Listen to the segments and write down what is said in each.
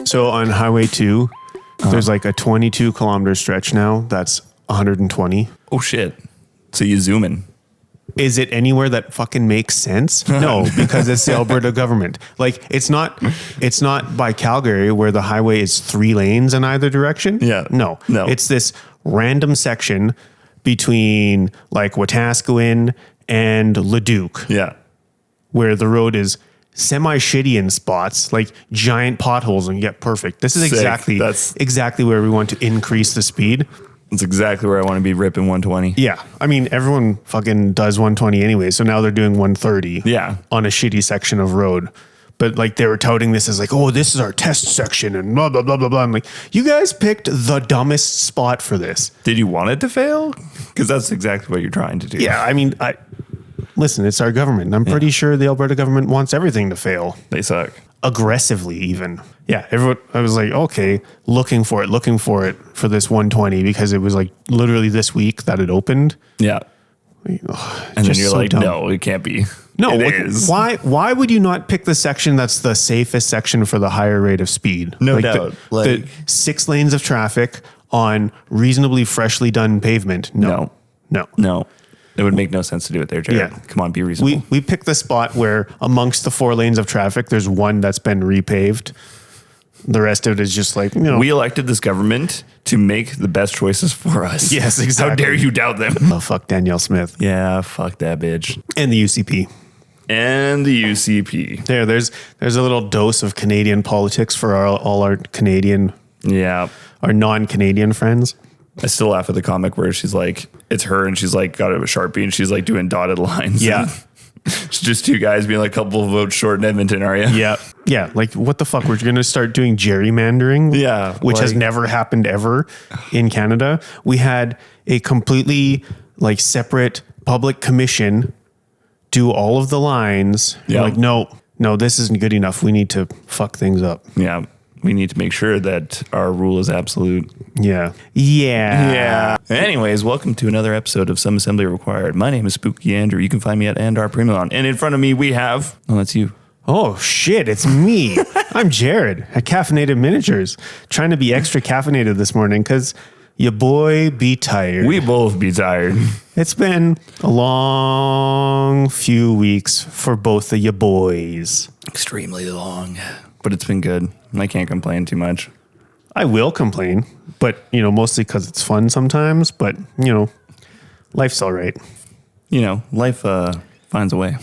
So on Highway 2, there's like a 22 kilometer stretch now. That's 120. Oh, shit. So you zoom in. Is it anywhere that fucking makes sense? No, because it's the Alberta government. Like it's not by Calgary where the highway is 3 lanes in either direction. Yeah. No. No. It's this random section between like Wetaskiwin and Leduc. Yeah. Where the road is semi-shitty in spots, like giant potholes, and get perfect. This is exactly where we want to increase the speed. That's exactly where I want to be ripping 120. Yeah. I mean, everyone fucking does 120 anyway, so now they're doing 130 on a shitty section of road. But like they were touting this as like, oh, this is our test section and blah, blah, blah, blah, blah. I'm like, you guys picked the dumbest spot for this. Did you want it to fail? Because that's exactly what you're trying to do. Yeah. I mean, listen, it's our government. I'm pretty sure the Alberta government wants everything to fail. They suck. Aggressively, even. Yeah, everyone. I was like, okay, looking for it for this 120 because it was like literally this week that it opened. Yeah. And then you're so like, dumb. No, it can't be. No, it is. Why would you not pick the section that's the safest section for the higher rate of speed? No doubt. The 6 lanes of traffic on reasonably freshly done pavement. No. It would make no sense to do it there, Jared. Yeah. Come on, be reasonable. We picked the spot where amongst the 4 lanes of traffic, there's one that's been repaved. The rest of it is just like, We elected this government to make the best choices for us. Yes, exactly. How dare you doubt them? Oh, fuck Danielle Smith. Yeah, fuck that bitch. And the UCP. There's a little dose of Canadian politics for all our Canadian, our non-Canadian friends. I still laugh at the comic where she's like, it's her and she's like got a Sharpie and she's like doing dotted lines. Yeah. It's just 2 guys being like a couple of votes short in Edmonton, are you? Yeah. Yeah. Like what the fuck? We're going to start doing gerrymandering. Yeah. Which has never happened ever in Canada. We had a completely like separate public commission do all of the lines. Yeah. Like, no, this isn't good enough. We need to fuck things up. Yeah. We need to make sure that our rule is absolute. Yeah. Anyways, welcome to another episode of Some Assembly Required. My name is Spooky Andrew. You can find me at Andar Primilon. And in front of me, we have... Oh, that's you. Oh, shit. It's me. I'm Jared at Caffeinated Miniatures. Trying to be extra caffeinated this morning because your boy be tired. We both be tired. It's been a long few weeks for both of your boys. Extremely long. But it's been good. I can't complain too much. I will complain, but, mostly because it's fun sometimes. But, life's all right. Life finds a way.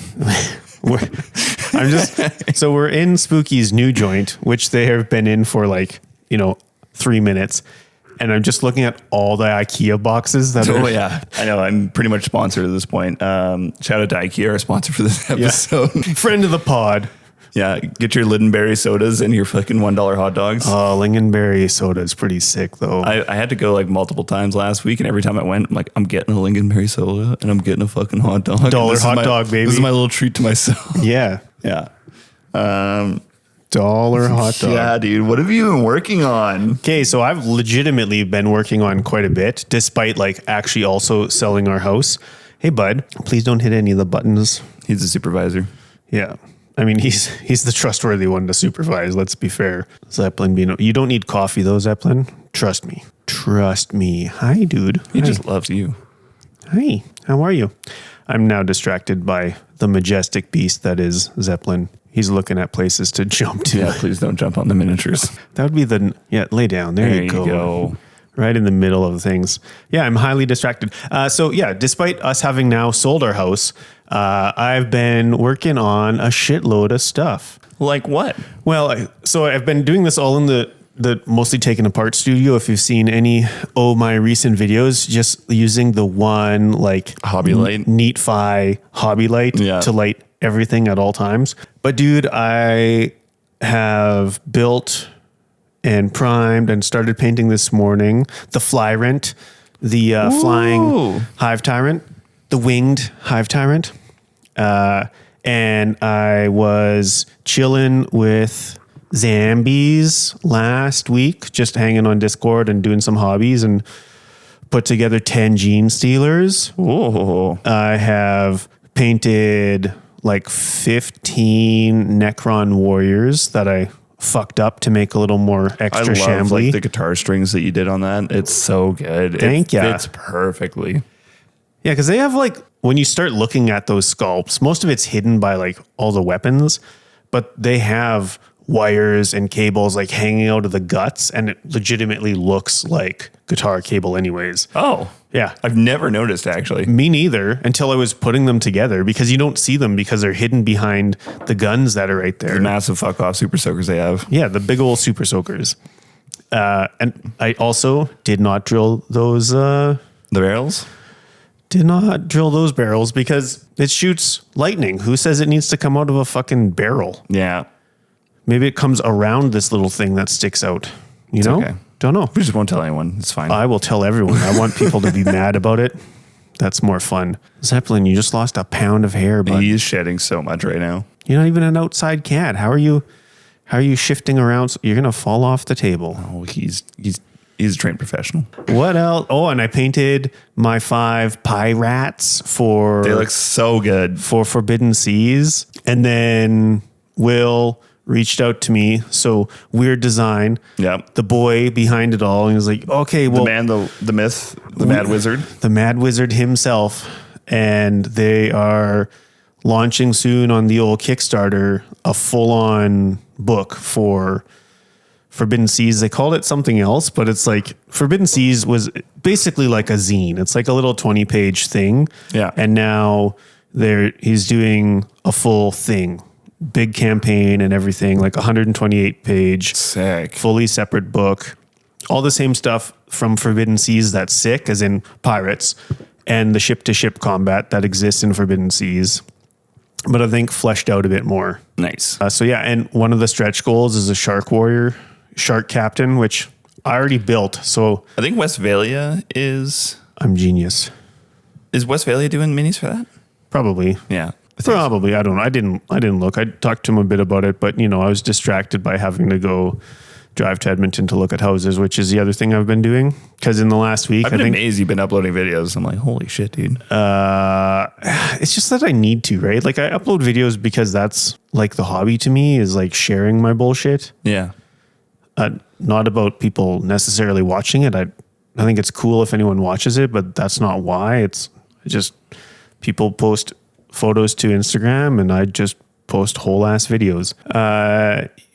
So we're in Spooky's new joint, which they have been in for 3 minutes. And I'm just looking at all the IKEA boxes that are... Oh, yeah. I know. I'm pretty much sponsored at this point. Shout out to IKEA, our sponsor for this episode. Yeah. Friend of the pod. Yeah, get your Lindenberry sodas and your fucking $1 hot dogs. Oh, Lindenberry soda is pretty sick, though. I had to go multiple times last week, and every time I went, I'm like, I'm getting a Lindenberry soda, and I'm getting a fucking hot dog. Dollar hot dog, baby. This is my little treat to myself. Yeah. Yeah. Dollar hot dog. Yeah, dude. What have you been working on? Okay, so I've legitimately been working on quite a bit, despite actually also selling our house. Hey, bud, please don't hit any of the buttons. He's a supervisor. Yeah. I mean, he's the trustworthy one to supervise. Let's be fair. Zeppelin, you don't need coffee though, Zeppelin. Trust me. Hi, dude. He just loves you. Hi. How are you? I'm now distracted by the majestic beast that is Zeppelin. He's looking at places to jump to. Yeah, please don't jump on the miniatures. That would be lay down. There you go. Right in the middle of things. Yeah, I'm highly distracted. Despite us having now sold our house, I've been working on a shitload of stuff. Like what? Well, so I've been doing this all in the mostly taken apart studio. If you've seen my recent videos, just using the one hobby light, Neat-Fi hobby light to light everything at all times. But dude, I have built and primed and started painting this morning the Flyrant, the flying hive tyrant, the winged hive tyrant. And I was chilling with Zambies last week, just hanging on Discord and doing some hobbies, and put together 10 Gene Stealers. Oh. I have painted like 15 Necron warriors that I fucked up to make a little more extra shambly. Like the guitar strings that you did on that. It's so good. Thank you. It fits perfectly. Yeah, because they have like, when you start looking at those sculpts, most of it's hidden by like all the weapons, but they have wires and cables like hanging out of the guts, and it legitimately looks like guitar cable anyways. Oh. Yeah. I've never noticed, actually. Me neither, until I was putting them together, because you don't see them because they're hidden behind the guns that are right there. The massive fuck off super soakers they have. Yeah, the big old super soakers. And I also did not drill those... The barrels? Did not drill those barrels because it shoots lightning. Who says it needs to come out of a fucking barrel? Yeah. Maybe it comes around this little thing that sticks out. You know? Okay. Don't know. We just won't tell anyone. It's fine. I will tell everyone. I want people to be mad about it. That's more fun. Zeppelin, you just lost a pound of hair, bud. He's shedding so much right now. You're not even an outside cat. How are you shifting around? You're going to fall off the table. Oh, he's a trained professional. What else? Oh, and I painted my 5 pirates for... They look so good. For Forbidden Seas. And then Will reached out to me. So Weird Design. Yep. The boy behind it all. And he was like, okay, well... The man, the myth, the Mad Wizard. The Mad Wizard himself. And they are launching soon on the old Kickstarter a full-on book for Forbidden Seas. They called it something else, but it's like Forbidden Seas was basically like a zine. It's like a little 20-page thing. Yeah. And now he's doing a full thing. Big campaign and everything, like 128-page, sick, fully separate book. All the same stuff from Forbidden Seas that's sick, as in pirates, and the ship-to-ship combat that exists in Forbidden Seas, but I think fleshed out a bit more. Nice. So yeah, and one of the stretch goals is a Shark Warrior, Shark Captain, which I already built. So I think Westphalia is... I'm genius. Is Westphalia doing minis for that? Probably. Yeah. Probably. I don't know. I didn't look. I talked to him a bit about it, but I was distracted by having to go drive to Edmonton to look at houses, which is the other thing I've been doing. Because in the last week, I've been amazed you've been uploading videos. I'm like, holy shit, dude. It's just that I need to, right? Like I upload videos because that's like the hobby to me, is like sharing my bullshit. Yeah. Not about people necessarily watching it. I think it's cool if anyone watches it, but that's not why. It's just people post photos to Instagram and I just post whole ass videos.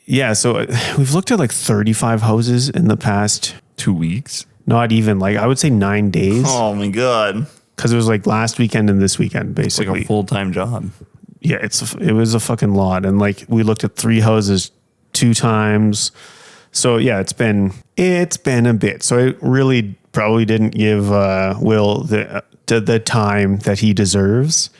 Yeah, so we've looked at like 35 houses in the past 2 weeks. Not even, like I would say 9 days. Oh my God. Because it was like last weekend and this weekend, basically. It's like a full-time job. Yeah, it was a fucking lot. And like we looked at 3 houses 2 times. So yeah, it's been a bit. So I really probably didn't give Will the time that he deserves.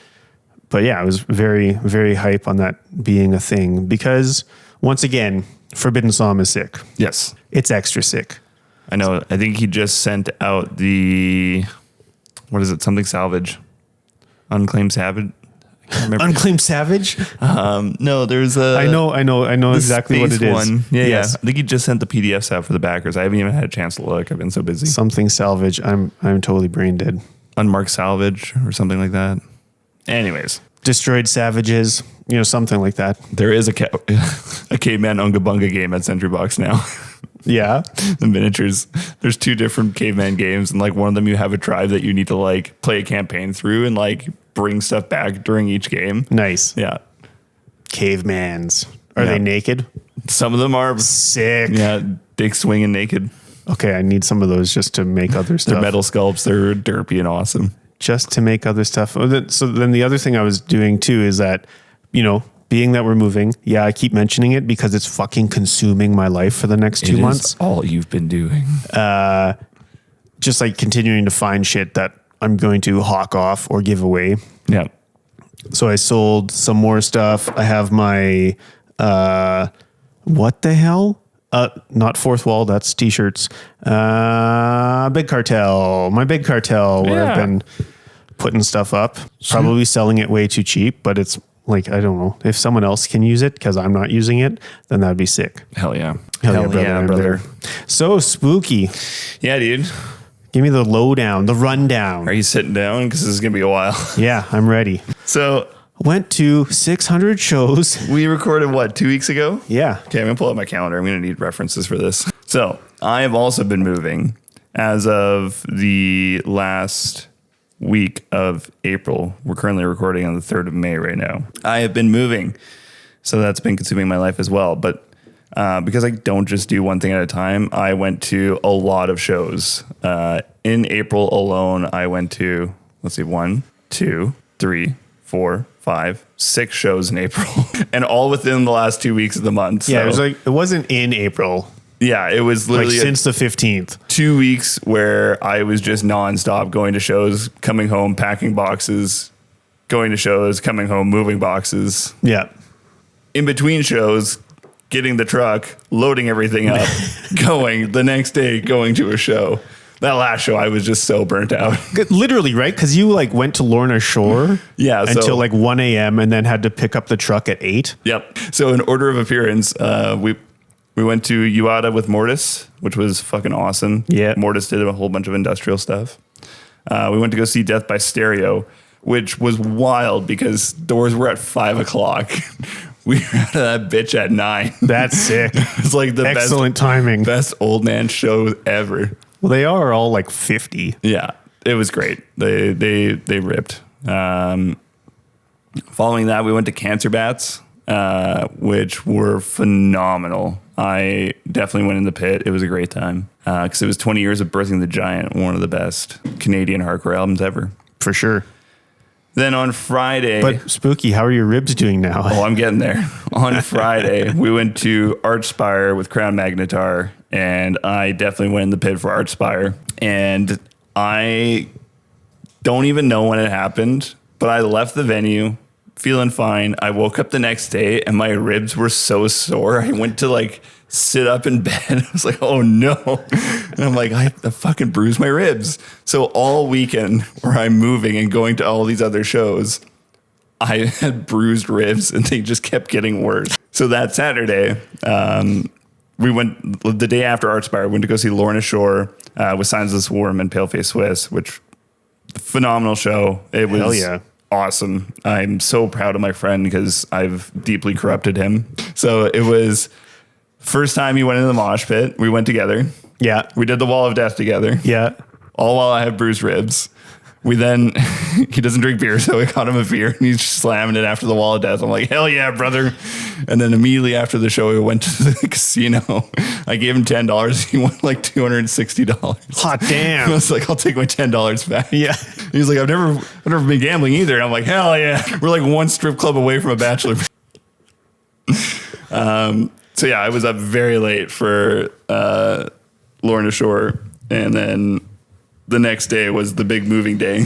But yeah, I was very, very hype on that being a thing because once again, Forbidden Psalm is sick. Yes. It's extra sick. I know. I think he just sent out what is it? Something Salvage. Unclaimed Savage. I can't remember. Unclaimed Savage? No, there's a... I know exactly what it is. One. Yeah, yes. yeah. I think he just sent the PDFs out for the backers. I haven't even had a chance to look. I've been so busy. Something Salvage. I'm totally brain dead. Unmarked Salvage or something like that. Anyways. Destroyed Savages, something like that. There is a caveman Unga Bunga game at Sentry Box now. Yeah. The miniatures. There's 2 different caveman games, and like one of them you have a tribe that you need to like play a campaign through and like bring stuff back during each game. Nice. Yeah. Cavemans. Are they naked? Some of them are sick. Yeah, dick swinging naked. Okay, I need some of those just to make other stuff. They're metal sculpts. They're derpy and awesome. Just to make other stuff. So then the other thing I was doing too is that, being that we're moving, yeah, I keep mentioning it because it's fucking consuming my life for the next 2 months. All you've been doing. Just like continuing to find shit that I'm going to hawk off or give away. Yeah. So I sold some more stuff. I have my, what the hell? Not Fourth Wall, that's t-shirts. Big Cartel. My Big Cartel, where I've been putting stuff up. Probably selling it way too cheap, but it's like, I don't know. If someone else can use it because I'm not using it, then that'd be sick. Hell yeah. Hell yeah, brother. So spooky. Yeah, dude. Give me the lowdown, the rundown. Are you sitting down? Because this is going to be a while. Yeah, I'm ready. So Went to 600 shows. We recorded what, 2 weeks ago? Yeah. Okay, I'm gonna pull up my calendar. I'm gonna need references for this. So I have also been moving as of the last week of April. We're currently recording on the 3rd of May right now. I have been moving, so that's been consuming my life as well. But because I don't just do one thing at a time, I went to a lot of shows. In April alone, I went to, 1, 2, 3, 4, 5, 6 shows in April, and all within the last 2 weeks of the month. Yeah, so. it was like, it wasn't in April. Yeah, it was literally like since the 15th. 2 weeks where I was just nonstop going to shows, coming home, packing boxes, going to shows, coming home, moving boxes. Yeah. In between shows, getting the truck, loading everything up, going the next day, going to a show. That last show, I was just so burnt out. Literally, right? Because you like went to Lorna Shore until like 1 a.m. and then had to pick up the truck at 8. Yep. So in order of appearance, we went to Uada with Mortis, which was fucking awesome. Yeah. Mortis did a whole bunch of industrial stuff. We went to go see Death by Stereo, which was wild because doors were at 5 o'clock. We were out of that bitch at 9. That's sick. It's like the excellent timing. Best old man show ever. Well, they are all like 50. Yeah, it was great. They ripped. Following that, we went to Cancer Bats, which were phenomenal. I definitely went in the pit. It was a great time because it was 20 years of Birthing the Giant, one of the best Canadian hardcore albums ever. For sure. Then on Friday... But Spooky, how are your ribs doing now? Oh, I'm getting there. On Friday, we went to Archspire with Crown Magnetar, and I definitely went in the pit for Archspire. And I don't even know when it happened, but I left the venue feeling fine. I woke up the next day, and my ribs were so sore. I went to like sit up in bed. I was like, oh no. And I'm like, I fucking bruised my ribs. So all weekend where I'm moving and going to all these other shows, I had bruised ribs and they just kept getting worse. So that Saturday, we went the day after Archspire, went to go see Lorna Shore with Signs of the Swarm and Paleface Swiss, which phenomenal show. It was awesome. I'm so proud of my friend because I've deeply corrupted him. So it was first time he went into the mosh pit. We went together. Yeah. We did the Wall of Death together. Yeah. All while I have bruised ribs. We then, he doesn't drink beer, so I got him a beer and he's slamming it after the Wall of Death. I'm like, hell yeah, brother. And then immediately after the show, we went to the casino. I gave him $10. He won like $260. Hot damn. I was like, I'll take my $10 back. Yeah. He's like, I've never been gambling either. And I'm like, hell yeah. We're like one strip club away from a bachelor. So yeah, I was up very late for Lorna Shore, and then the next day was the big moving day,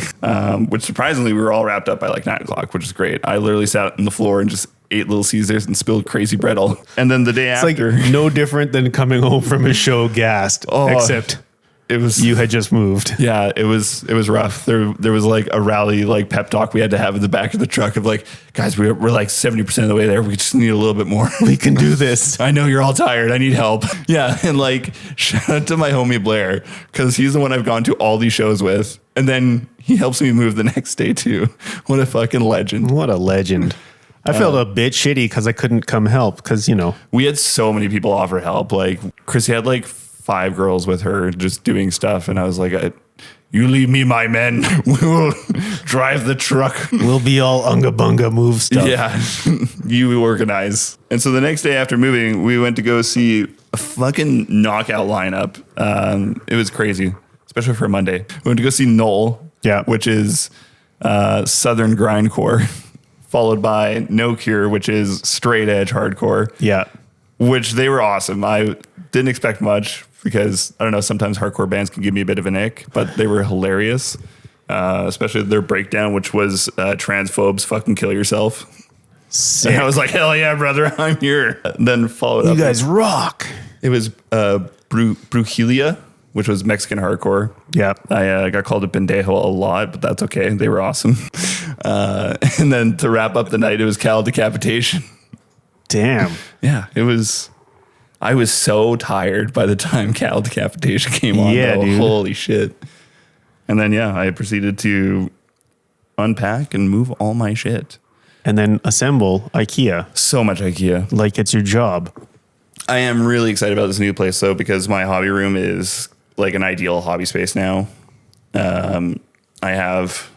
which surprisingly we were all wrapped up by like 9 o'clock, which is great. I literally sat on the floor and just ate Little Caesars and spilled crazy bread all. And then the day after, like no different than coming home from a show gassed, except it was you had just moved. Yeah, it was rough. There was like a rally, like pep talk we had to have in the back of the truck of like, guys, we're like 70% of the way there. We just need a little bit more. We can do this. I know you're all tired. I need help. Yeah, and like shout out to my homie Blair because he's the one I've gone to all these shows with, and then he helps me move the next day too. What a fucking legend! What a legend! I felt a bit shitty because I couldn't come help because we had so many people offer help. Like Chrissy had like 5 girls with her just doing stuff. And I was like, you leave me my men. We'll drive the truck. We'll be all unga bunga move stuff. Yeah, you organize. And so the next day after moving, we went to go see a fucking knockout lineup. It was crazy, especially for Monday. We went to go see Knoll, which is Southern grindcore, followed by No Cure, which is straight edge hardcore. Yeah. Which they were awesome. I didn't expect much because, I don't know, sometimes hardcore bands can give me a bit of an ick, but they were hilarious. Especially their breakdown, which was Transphobes Fucking Kill Yourself. Sick. And I was like, hell yeah, brother, I'm here. Then followed up. You guys rock. It was Brujeria, which was Mexican hardcore. Yeah. I got called a pendejo a lot, but that's okay. They were awesome. And then to wrap up the night, it was Cal Decapitation. Damn. Yeah, it was. I was so tired by the time Cal Decapitation came on. Yeah, dude. Holy shit. And then, I proceeded to unpack and move all my shit. and then assemble IKEA. So much IKEA. Like it's your job. I am really excited about this new place though, because my hobby room is like an ideal hobby space now. I have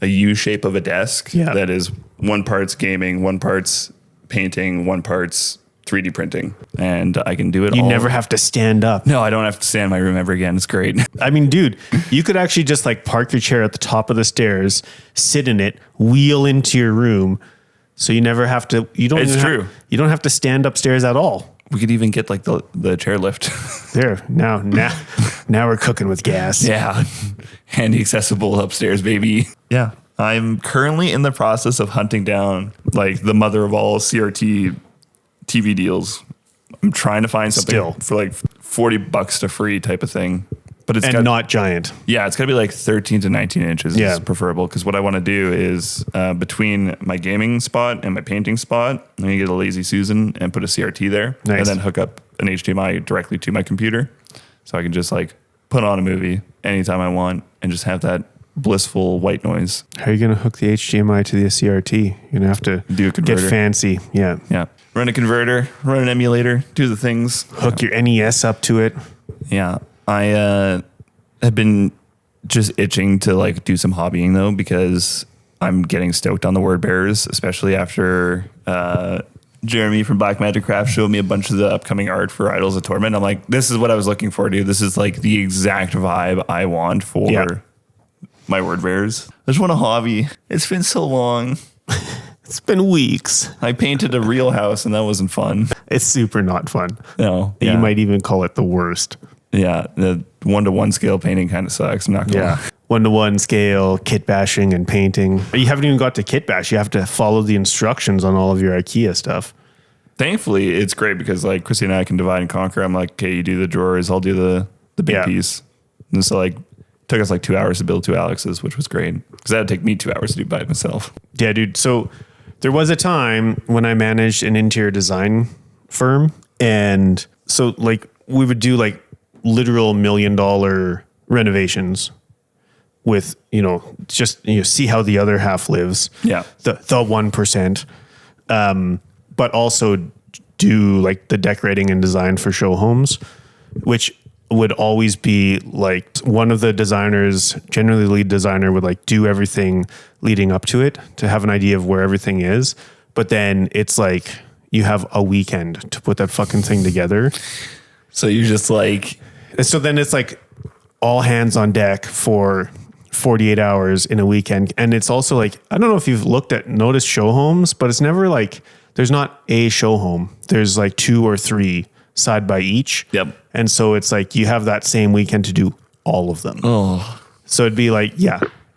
a U shape of a desk that is one part's gaming, one part's painting, one part's 3D printing, and I can do it all. You never have to stand up. No, I don't have to stand in my room ever again. It's great. I mean, dude, you could actually just like park your chair at the top of the stairs, sit in it, wheel into your room. So you never have to, you don't have to stand upstairs at all. We could even get like the chairlift. There, now we're cooking with gas. Yeah. Handy accessible upstairs, baby. Yeah. I'm currently in the process of hunting down like the mother of all CRT TV deals. I'm trying to find something for like $40 to free type of thing. But it's not giant. Yeah, it's got to be like 13 to 19 inches is preferable, because what I want to do is between my gaming spot and my painting spot, I'm going to get a Lazy Susan and put a CRT there, and then hook up an HDMI directly to my computer, so I can just like put on a movie anytime I want and just have that blissful white noise. How are you going to hook the HDMI to the CRT? You're going to have to do a converter. Get fancy. Yeah. Yeah. Run a converter, run an emulator, do the things. Hook your NES up to it. Yeah. I have been just itching to like do some hobbying though, because I'm getting stoked on the word bearers, especially after Jeremy from Black Magic Craft showed me a bunch of the upcoming art for Idols of Torment. I'm like, this is what I was looking for, dude. This is like the exact vibe I want for my word bearers. I just want a hobby. It's been so long. It's been weeks. I painted a real house and that wasn't fun. It's super not fun. No. You might even call it the worst. Yeah, the 1-to-1 scale painting kind of sucks. I'm not gonna lie. 1-to-1 scale, kit bashing and painting. You haven't even got to kit bash. You have to follow the instructions on all of your IKEA stuff. Thankfully, it's great because like Chrissy and I can divide and conquer. I'm like, okay, you do the drawers, I'll do the big piece. And so like, took us like 2 hours to build 2 Alexes, which was great because that'd take me 2 hours to do by myself. Yeah, dude. So there was a time when I managed an interior design firm, and so like we would do like literal $1 million renovations with, just, see how the other half lives. Yeah. The 1%. But also do like the decorating and design for show homes, which would always be like one of the designers, generally the lead designer, would like do everything leading up to it to have an idea of where everything is. But then it's like you have a weekend to put that fucking thing together. So you just like... So then it's like all hands on deck for 48 hours in a weekend. And it's also like, I don't know if you've noticed show homes, but it's never like, there's not a show home. There's like 2 or 3 side by each. Yep. And so it's like, you have that same weekend to do all of them. Oh. So it'd be like,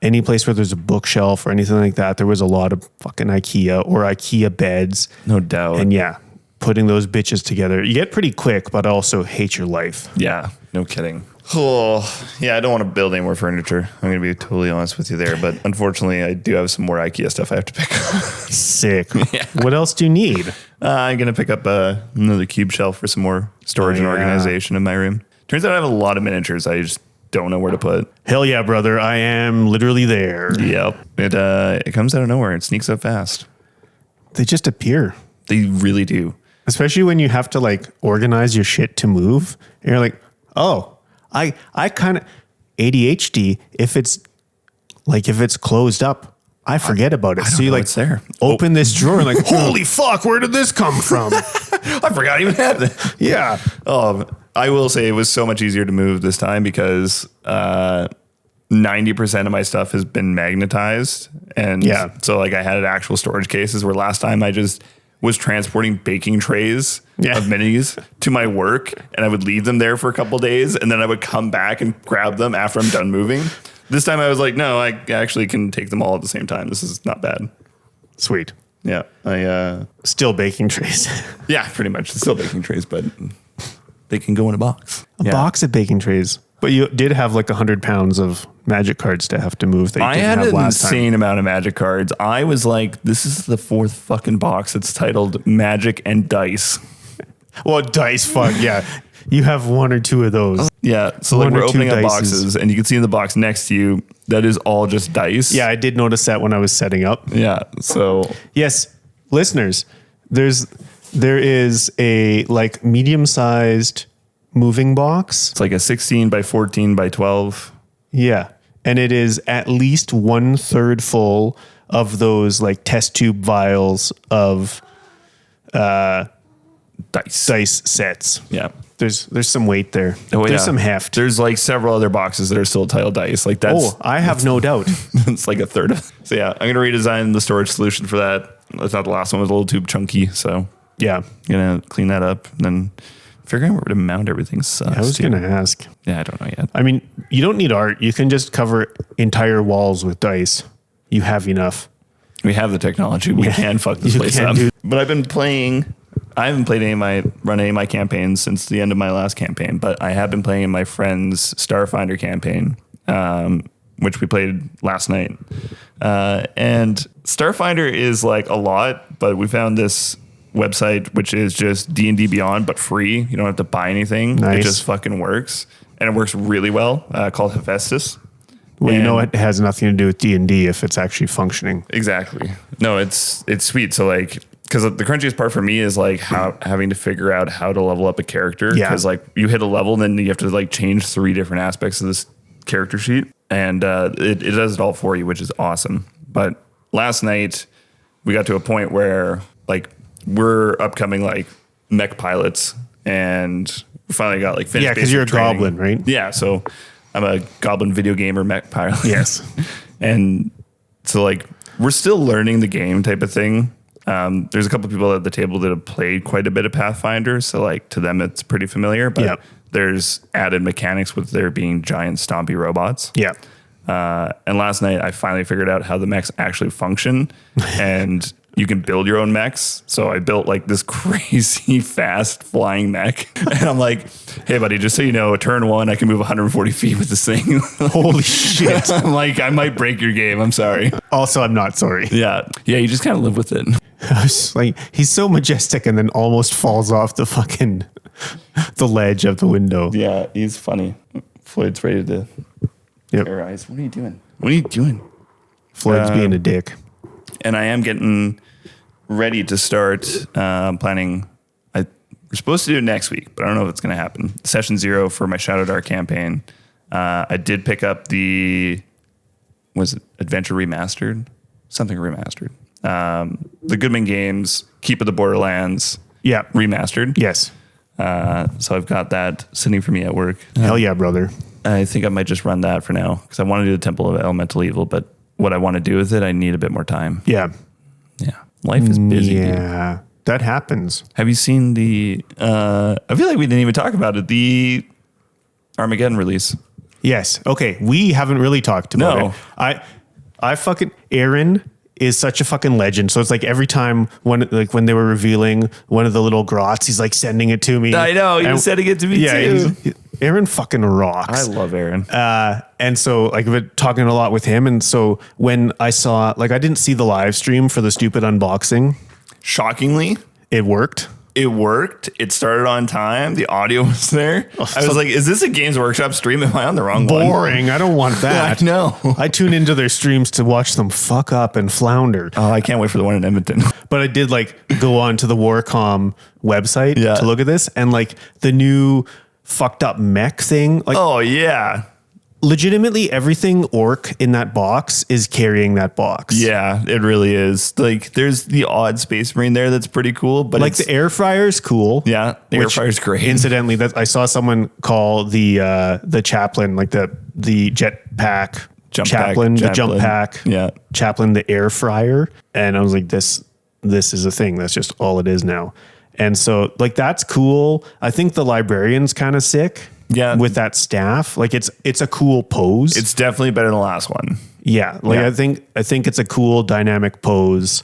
any place where there's a bookshelf or anything like that, there was a lot of fucking IKEA or IKEA beds. No doubt. And putting those bitches together, you get pretty quick, but also hate your life. Yeah, no kidding. Oh, yeah, I don't want to build any more furniture. I'm going to be totally honest with you there. But unfortunately, I do have some more IKEA stuff I have to pick up. Sick. Yeah. What else do you need? I'm going to pick up another cube shelf for some more storage and organization in my room. Turns out I have a lot of miniatures. I just don't know where to put. Hell yeah, brother. I am literally there. Yep. It comes out of nowhere. It sneaks up fast. They just appear. They really do. Especially when you have to like organize your shit to move. And you're like, oh, I kind of ADHD. If it's closed up, I forget about it. So you like it's there. Open this drawer and like, holy fuck, where did this come from? I forgot I even had that. Yeah. I will say it was so much easier to move this time because 90% of my stuff has been magnetized. And so like I had actual storage cases where last time I just was transporting baking trays of minis to my work, and I would leave them there for a couple of days, and then I would come back and grab them after I'm done moving. This time I was like, no, I actually can take them all at the same time. This is not bad. Sweet. Yeah. Still baking trays. Yeah, pretty much. It's still baking trays, but they can go in a box. A box of baking trays. But you did have like 100 pounds of magic cards to have to move that you didn't have last time. I had an insane amount of magic cards. I was like, this is the 4th fucking box. It's titled Magic and Dice. Well, dice, fuck, yeah. You have one or two of those. Yeah. So like we're opening up boxes and you can see in the box next to you, that is all just dice. Yeah, I did notice that when I was setting up. Yeah. So yes, listeners, there is a like medium-sized moving box. It's like a 16 by 14 by 12. Yeah. And it is at least 1/3 full of those like test tube vials of dice sets. Yeah. There's some weight there. Oh, There's some heft. There's like several other boxes that are still titled dice. Like that's. Oh, I have no doubt. It's like a third of. So yeah, I'm gonna redesign the storage solution for that. I thought the last one was a little too chunky, so Yeah. I'm gonna clean that up and then figuring out where to mount everything sucks. I was gonna ask. Yeah, I don't know yet. I mean, you don't need art. You can just cover entire walls with dice. You have enough. We have the technology. We can fuck this place up. But I've been playing. I haven't played run any of my campaigns since the end of my last campaign, but I have been playing in my friend's Starfinder campaign, which we played last night. And Starfinder is like a lot, but we found this website which is just D&D Beyond, but free. You don't have to buy anything. Nice. It just fucking works, and it works really well. Called Hephaestus. Well, you know, it has nothing to do with D&D if it's actually functioning. Exactly. No, it's sweet. So like, because the crunchiest part for me is like having to figure out how to level up a character. Yeah. Because like you hit a level, and then you have to like change 3 different aspects of this character sheet, and it does it all for you, which is awesome. But last night we got to a point where like we're upcoming like mech pilots, and we finally got like finished. Yeah, because you're a training. goblin, right? Yeah, so I'm a goblin video gamer mech pilot. Yes. And so like we're still learning the game type of thing. There's a couple of people at the table that have played quite a bit of Pathfinder, so like to them it's pretty familiar. But there's added mechanics with there being giant stompy robots. Yeah. And last night I finally figured out how the mechs actually function, and you can build your own mechs. So I built like this crazy fast flying mech, and I'm like, hey buddy, just so you know, turn 1, I can move 140 feet with this thing. Holy shit. I'm like, I might break your game. I'm sorry. Also, I'm not sorry. Yeah. Yeah. You just kind of live with it. I was like, he's so majestic and then almost falls off the fucking the ledge of the window. Yeah. He's funny. Floyd's ready to terrorize. What are you doing? What are you doing? Floyd's being a dick. And I am getting ready to start planning. We're supposed to do it next week, but I don't know if it's going to happen. Session 0 for my Shadow Dark campaign. I did pick up was it Adventure Remastered? Something remastered. The Goodman Games, Keep of the Borderlands. Yeah. Remastered. Yes. So I've got that sitting for me at work. Hell yeah, brother. I think I might just run that for now because I want to do the Temple of Elemental Evil, but what I want to do with it, I need a bit more time. Yeah. Yeah. Life is busy. Yeah. Dude. That happens. Have you seen I feel like we didn't even talk about it, the Armageddon release. Yes. Okay. We haven't really talked about it. I fucking, Aaron is such a fucking legend. So it's like every time when they were revealing one of the little grots, he's like sending it to me. I know. He was sending it to me too. Aaron fucking rocks. I love Aaron. And so like I've been talking a lot with him. And so when I saw, like, I didn't see the live stream for the stupid unboxing. Shockingly, it worked. It worked. It started on time. The audio was there. I was like, is this a Games Workshop stream? Am I on the wrong one? Boring. I don't want that. I know. I tune into their streams to watch them fuck up and flounder. Oh, I can't wait for the one in Edmonton. But I did like go on to the Warcom website to look at this, and like the new fucked up mech thing. Like, oh yeah. Legitimately everything orc in that box is carrying that box. Yeah, it really is. Like there's the odd Space Marine there that's pretty cool, but like the air fryer is cool. Yeah, the air fryer is great. Incidentally, that I saw someone call the chaplain, like the jetpack chaplain, the jump pack chaplain, the air fryer, and I was like, this is a thing. That's just all it is now. And so like that's cool. I think the librarian's kind of sick. Yeah, with that staff, like it's a cool pose. It's definitely better than the last one. Yeah, like I think it's a cool dynamic pose.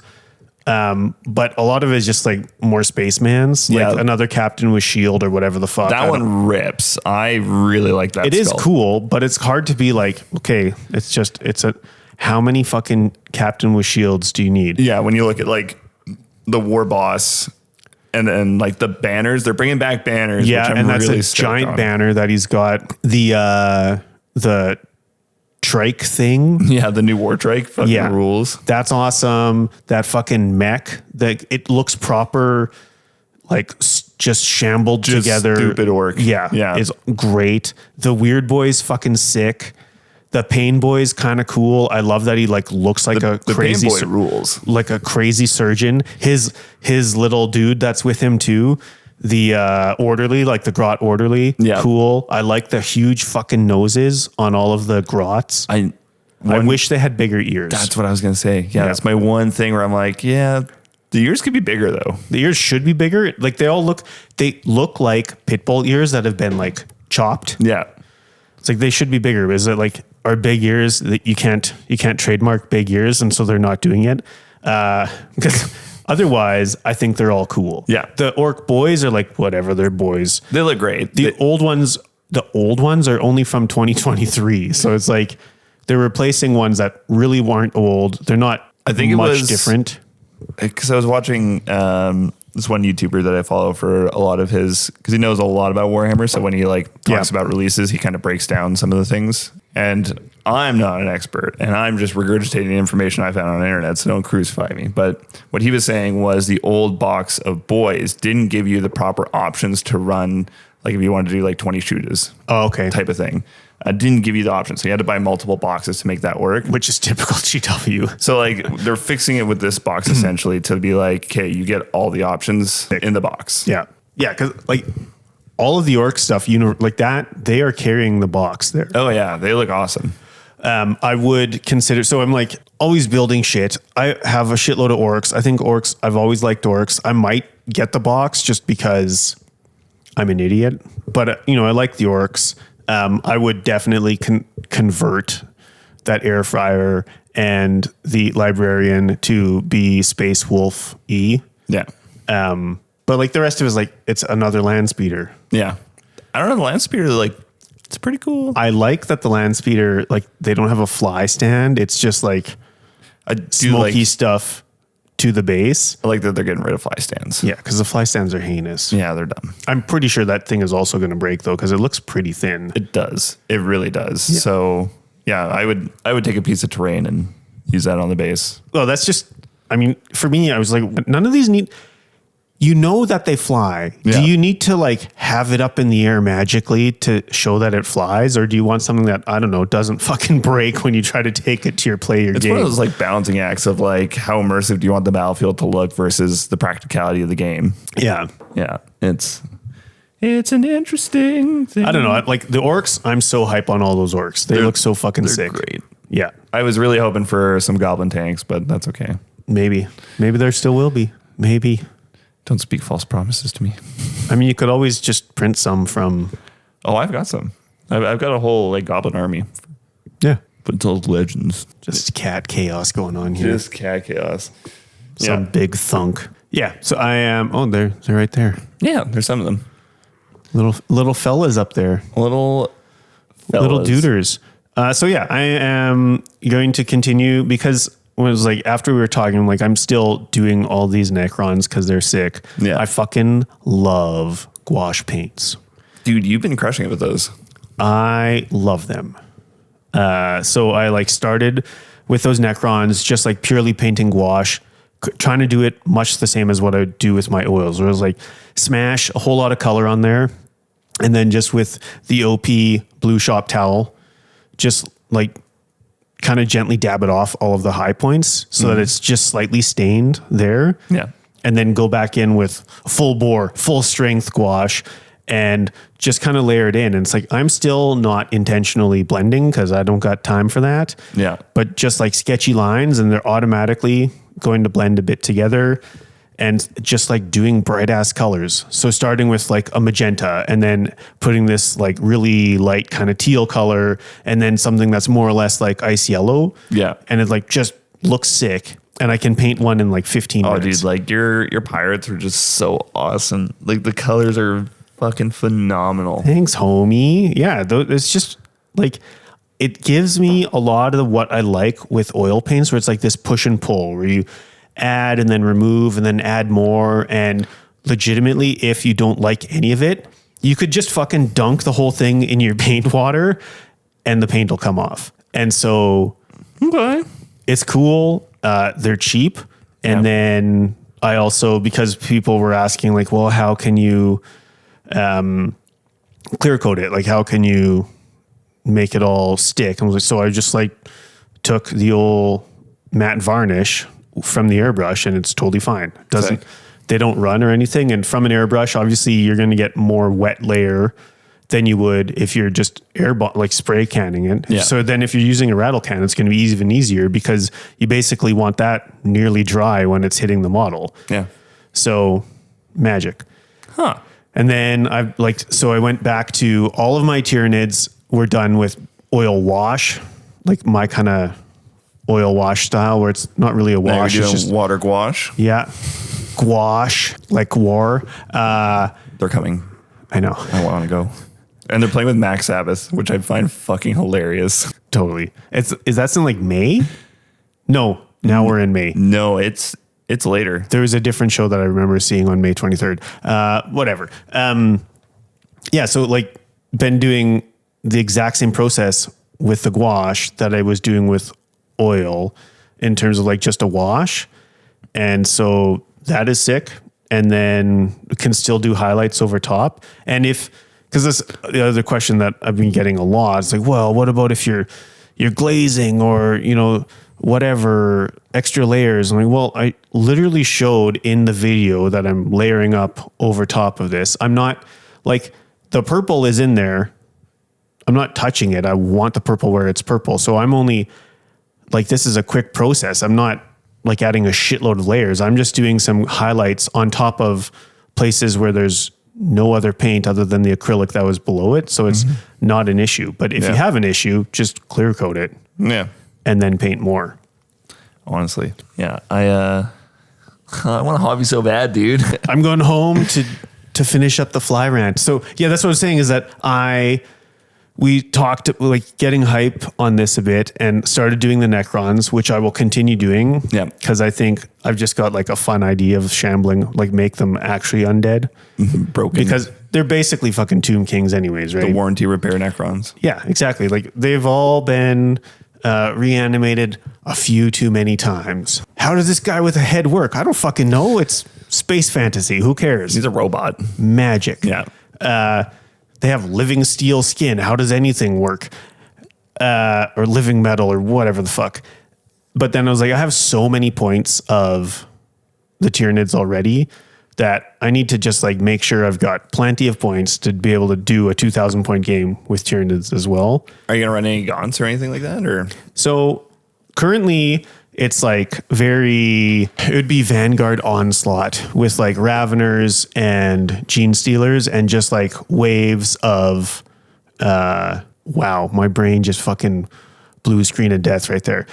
But a lot of it is just like more Spacemans, like another captain with shield or whatever the fuck. That one rips. I really like that. It is cool, but it's hard to be like, okay, it's a how many fucking captain with shields do you need? Yeah, when you look at like the war boss. And then like the banners, they're bringing back banners. Yeah, which I'm and that's really a giant on. banner that he's got. The trike thing. Yeah, the new war trike fucking rules. That's awesome. That fucking mech, it looks proper, like just shambled together. Stupid orc. Yeah, it's great. The weird boy's fucking sick. The pain boy's kind of cool. I love that he like looks like a crazy pain boy rules. Like a crazy surgeon. His little dude that's with him too. The orderly, like the grot orderly. Yeah. Cool. I like the huge fucking noses on all of the grots. I wish they had bigger ears. That's what I was gonna say. Yeah, that's my one thing where I'm like, yeah, the ears could be bigger though. The ears should be bigger. Like they look like pit bull ears that have been like chopped. Yeah. It's like they should be bigger. Is it like our big ears that you can't trademark big ears, and so they're not doing it? Because otherwise, I think they're all cool. Yeah, the orc boys are like whatever. They're boys. They look great. The old ones are only from 2023, so it's like they're replacing ones that really weren't old. They're not. I think much it was different. Because I was watching this one YouTuber that I follow for a lot of his, because he knows a lot about Warhammer. So when he like talks about releases, he kind of breaks down some of the things. And I'm not an expert, and I'm just regurgitating information I found on the internet. So don't crucify me. But what he was saying was the old box of boys didn't give you the proper options to run, like if you wanted to do like 20 shooters, type of thing. Didn't give you the option. So you had to buy multiple boxes to make that work. Which is typical GW. So like they're fixing it with this box essentially to be like, okay, you get all the options in the box. Yeah. Yeah. Cause like all of the orc stuff, like that, they are carrying the box there. Oh yeah. They look awesome. I would consider, so I'm like always building shit. I have a shitload of orcs. I think orcs, I've always liked orcs. I might get the box just because I'm an idiot, but I like the orcs. I would definitely convert that air fryer and the librarian to be Space Wolf E. Yeah. But like the rest of it is like, it's another land speeder. Yeah. I don't know. The land speeder, like, it's pretty cool. I like that the land speeder, like they don't have a fly stand. It's just like smoky stuff to the base. I like that they're getting rid of fly stands. Yeah, because the fly stands are heinous. Yeah, they're dumb. I'm pretty sure that thing is also going to break though, because it looks pretty thin. It does. It really does. Yeah. So yeah, I would take a piece of terrain and use that on the base. Well, that's just, I mean, for me, I was like, none of these need, that they fly. Yeah. Do you need to like have it up in the air magically to show that it flies? Or do you want something that, I don't know, doesn't fucking break when you try to take it to your player game? It's one of those like balancing acts of like, how immersive do you want the battlefield to look versus the practicality of the game? Yeah. Yeah. It's an interesting thing. I don't know. Like the orcs, I'm so hype on all those orcs. They look so fucking sick. Great. Yeah. I was really hoping for some goblin tanks, but that's okay. Maybe there still will be. Maybe. Don't speak false promises to me. I mean, you could always just print some from. Oh, I've got some. I've got a whole like goblin army. Yeah. But it's all legends. Just cat chaos going on here. Just cat chaos. Some big thunk. Yeah. So I am. Oh, they're right there. Yeah, there's some of them. Little fellas up there. Little duders. So yeah, I am going to continue because it was like after we were talking, I'm like, I'm still doing all these Necrons because they're sick. Yeah. I fucking love gouache paints. Dude, you've been crushing it with those. I love them. So I like started with those Necrons, just like purely painting gouache, trying to do it much the same as what I do with my oils, where it was like smash a whole lot of color on there. And then just with the OP blue shop towel, just like kind of gently dab it off all of the high points so that it's just slightly stained there. Yeah. And then go back in with full bore, full strength gouache and just kind of layer it in. And it's like, I'm still not intentionally blending because I don't got time for that. Yeah. But just like sketchy lines and they're automatically going to blend a bit together. And just like doing bright ass colors. So starting with like a magenta and then putting this like really light kind of teal color and then something that's more or less like ice yellow. Yeah. And it like just looks sick. And I can paint one in like 15 minutes. Oh, dude, like your pirates are just so awesome. Like the colors are fucking phenomenal. Thanks, homie. Yeah, it's just like, it gives me a lot of what I like with oil paints where it's like this push and pull where you add and then remove and then add more. And legitimately, if you don't like any of it, you could just fucking dunk the whole thing in your paint water and the paint will come off. And so it's cool. They're cheap. And then I also, because people were asking like, well, how can you clear coat it? Like, how can you make it all stick? And so I just like took the old matte varnish from the airbrush and it's totally fine. They don't run or anything. And from an airbrush, obviously you're going to get more wet layer than you would if you're just like spray canning it. Yeah. So then if you're using a rattle can, it's going to be even easier because you basically want that nearly dry when it's hitting the model. Yeah. So magic. Huh. And then I went back to all of my Tyranids were done with oil wash, like my kind of oil wash style where it's not really a wash. It's just water gouache. Yeah. Gouache, like war. They're coming. I know. I want to go. And they're playing with Max Sabbath, which I find fucking hilarious. Totally. Is that in like May? No, now we're in May. No, it's later. There was a different show that I remember seeing on May 23rd. Whatever. Yeah, so like been doing the exact same process with the gouache that I was doing with oil in terms of like just a wash. And so that is sick. And then can still do highlights over top. And because that's the other question that I've been getting a lot. It's like, well, what about if you're glazing or, whatever extra layers? I'm like, well, I literally showed in the video that I'm layering up over top of this. I'm not like the purple is in there. I'm not touching it. I want the purple where it's purple. So I'm only like, this is a quick process. I'm not like adding a shitload of layers. I'm just doing some highlights on top of places where there's no other paint other than the acrylic that was below it. So it's not an issue. But if you have an issue, just clear coat it. Yeah. And then paint more. Honestly. Yeah. I want a hobby so bad, dude. I'm going home to finish up the fly rant. So yeah, that's what I was saying is that we talked like getting hype on this a bit and started doing the Necrons, which I will continue doing. Yeah. Because I think I've just got like a fun idea of shambling, like make them actually undead. Broken. Because they're basically fucking Tomb Kings anyways, right? The warranty repair Necrons. Yeah, exactly. Like they've all been reanimated a few too many times. How does this guy with a head work? I don't fucking know. It's space fantasy. Who cares? He's a robot. Magic. Yeah. They have living steel skin. How does anything work? Or living metal or whatever the fuck. But then I was like, I have so many points of the Tyranids already that I need to just like make sure I've got plenty of points to be able to do a 2,000 point game with Tyranids as well. Are you going to run any Gaunts or anything like that? Or so currently it's like it would be Vanguard Onslaught with like Raveners and Gene Stealers and just like waves of, wow, my brain just fucking blue screen of death right there.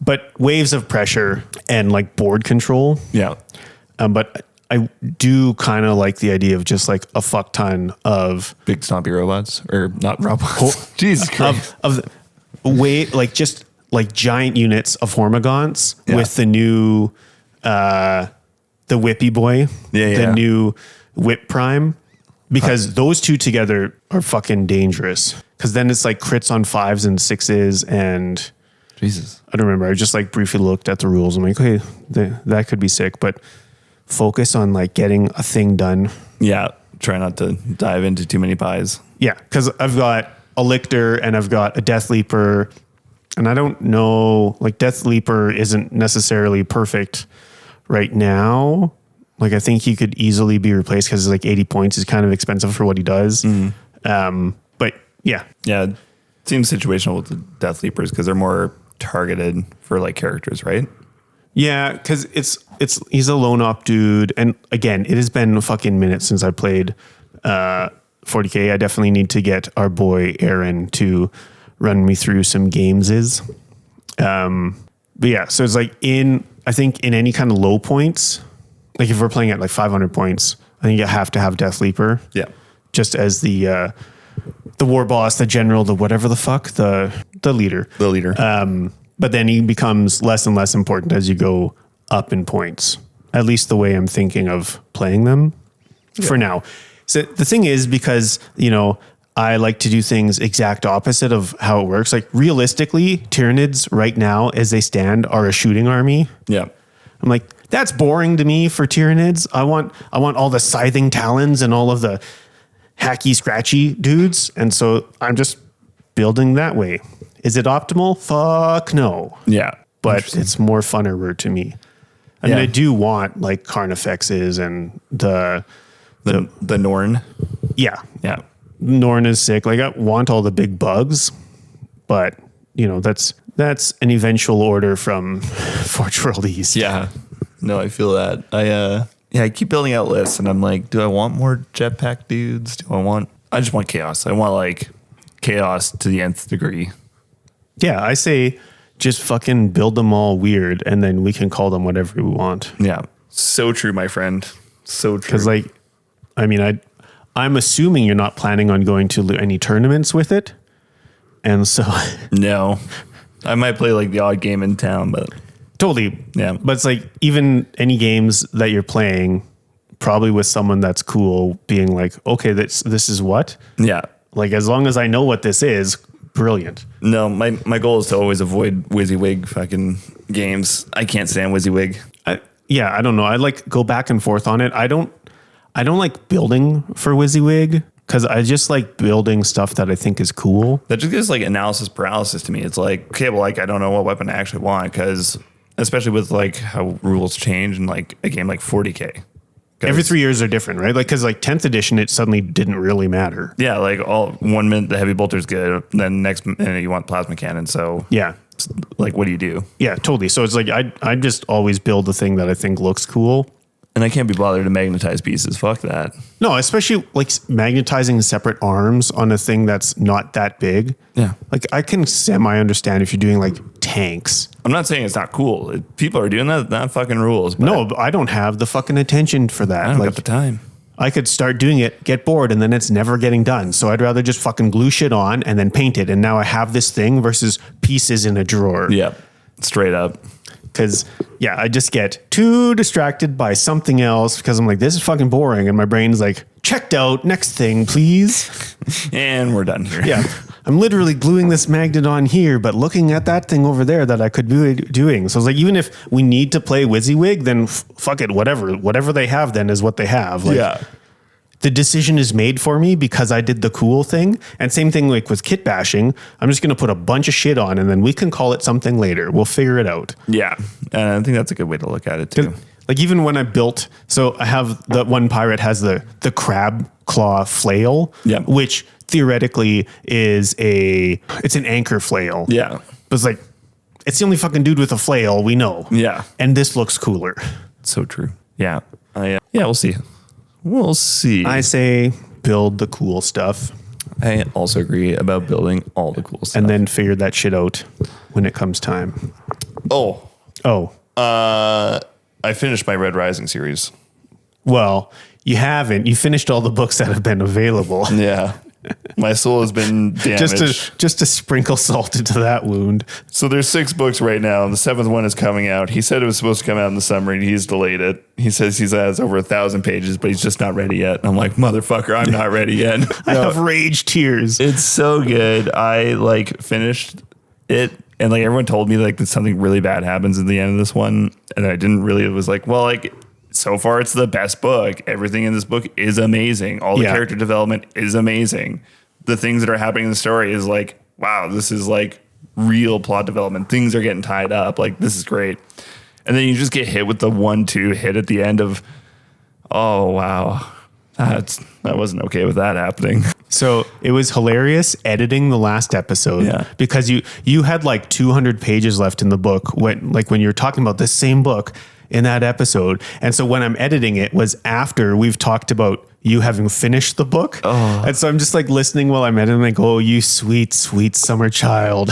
But waves of pressure and like board control. Yeah. But I do kind of like the idea of just like a fuck ton of big stompy robots or not robots. Jesus Christ. Of like just like giant units of Hormagaunts with the new, the Whippy Boy, the new Whip Prime, because those two together are fucking dangerous. Because then it's like crits on 5s and 6s and Jesus. I don't remember. I just like briefly looked at the rules. I'm like, okay, that could be sick, but focus on like getting a thing done. Yeah. Try not to dive into too many pies. Yeah. Because I've got a Lictor and I've got a Death Leaper. And I don't know, like Death Leaper isn't necessarily perfect right now. Like I think he could easily be replaced because like 80 points is kind of expensive for what he does. But yeah. Yeah. It seems situational with the Death Leapers because they're more targeted for like characters, right? Yeah, because he's a lone op dude. And again, it has been a fucking minute since I played 40K. I definitely need to get our boy Aaron to run me through some games. But yeah, so it's like I think in any kind of low points, like if we're playing at like 500 points, I think you have to have Death Leaper. Yeah. Just as the war boss, the general, the whatever the fuck, the leader. The leader. But then he becomes less and less important as you go up in points. At least the way I'm thinking of playing them. for now. So the thing is, because, I like to do things exact opposite of how it works. Like realistically, Tyranids right now, as they stand, are a shooting army. Yeah. I'm like, that's boring to me for Tyranids. I want all the scything talons and all of the hacky scratchy dudes. And so I'm just building that way. Is it optimal? Fuck no. Yeah. But it's more funner to me. I mean, I do want like Carnifexes and the Norn. Yeah. Yeah. Norn is sick. Like I want all the big bugs, but that's an eventual order from Forge World East. Yeah. No, I feel that. I keep building out lists and I'm like, do I want more jetpack dudes? I just want chaos. I want like chaos to the nth degree. Yeah. I say just fucking build them all weird and then we can call them whatever we want. Yeah. So true, my friend. So true. Cause like, I mean, I'm assuming you're not planning on going to any tournaments with it. And so no, I might play like the odd game in town, but totally. Yeah. But it's like even any games that you're playing, probably with someone that's cool being like, okay, this is what? Yeah. Like, as long as I know what this is, brilliant. No, my goal is to always avoid WYSIWYG fucking games. I can't stand WYSIWYG. I don't know. I like go back and forth on it. I don't like building for WYSIWYG because I just like building stuff that I think is cool. That just gives like analysis paralysis to me. It's like, okay, well, like I don't know what weapon I actually want because especially with like how rules change in like a game like 40K. Every 3 years are different, right? Like, because like 10th edition, it suddenly didn't really matter. Yeah, like all 1 minute the heavy bolter's good, then next minute you want plasma cannon. So yeah, like what do you do? Yeah, totally. So it's like I just always build the thing that I think looks cool. And I can't be bothered to magnetize pieces. Fuck that. No, especially like magnetizing separate arms on a thing that's not that big. Yeah. Like I can semi-understand if you're doing like tanks. I'm not saying it's not cool. People are doing that fucking rules. But no, I don't have the fucking attention for that. I don't like, have the time. I could start doing it, get bored, and then it's never getting done. So I'd rather just fucking glue shit on and then paint it. And now I have this thing versus pieces in a drawer. Yep. Straight up. Because, yeah, I just get too distracted by something else because I'm like, this is fucking boring. And my brain's like, checked out, next thing, please. And we're done here. Yeah. I'm literally gluing this magnet on here, but looking at that thing over there that I could be doing. So it's like, even if we need to play WYSIWYG, then fuck it, whatever they have then is what they have. Like, yeah. The decision is made for me because I did the cool thing. And same thing like with kit bashing. I'm just going to put a bunch of shit on and then we can call it something later. We'll figure it out. Yeah. And I think that's a good way to look at it too. Like even when I built, so I have the one pirate has the crab claw flail, which theoretically is it's an anchor flail. Yeah. But it's like, it's the only fucking dude with a flail we know. Yeah. And this looks cooler. So true. Yeah. Yeah, we'll see. We'll see. I say build the cool stuff. I also agree about building all the cool stuff. And then figure that shit out when it comes time. Oh. I finished my Red Rising series. Well, you haven't. You finished all the books that have been available. Yeah. My soul has been damaged. Just to sprinkle salt into that wound. So there's 6 books right now. The 7th one is coming out. He said it was supposed to come out in the summer and he's delayed it. He says he has over 1,000 pages, but he's just not ready yet. And I'm like, motherfucker, I'm not ready yet. I have rage tears. It's so good. I like finished it and like everyone told me like that something really bad happens at the end of this one. And I didn't really, it was like, well, like so far it's the best book. Everything in this book is amazing. All the character development is amazing. The things that are happening in the story is like, wow, this is like real plot development. Things are getting tied up. Like, this is great. And then you just get hit with the 1-2 hit at the end of, oh, wow. I wasn't okay with that happening. So it was hilarious editing the last episode because you had like 200 pages left in the book when you're talking about the same book in that episode. And so when I'm editing it was after we've talked about you having finished the book. Oh. And so I'm just like listening while I'm editing and I go, oh, you sweet, sweet summer child.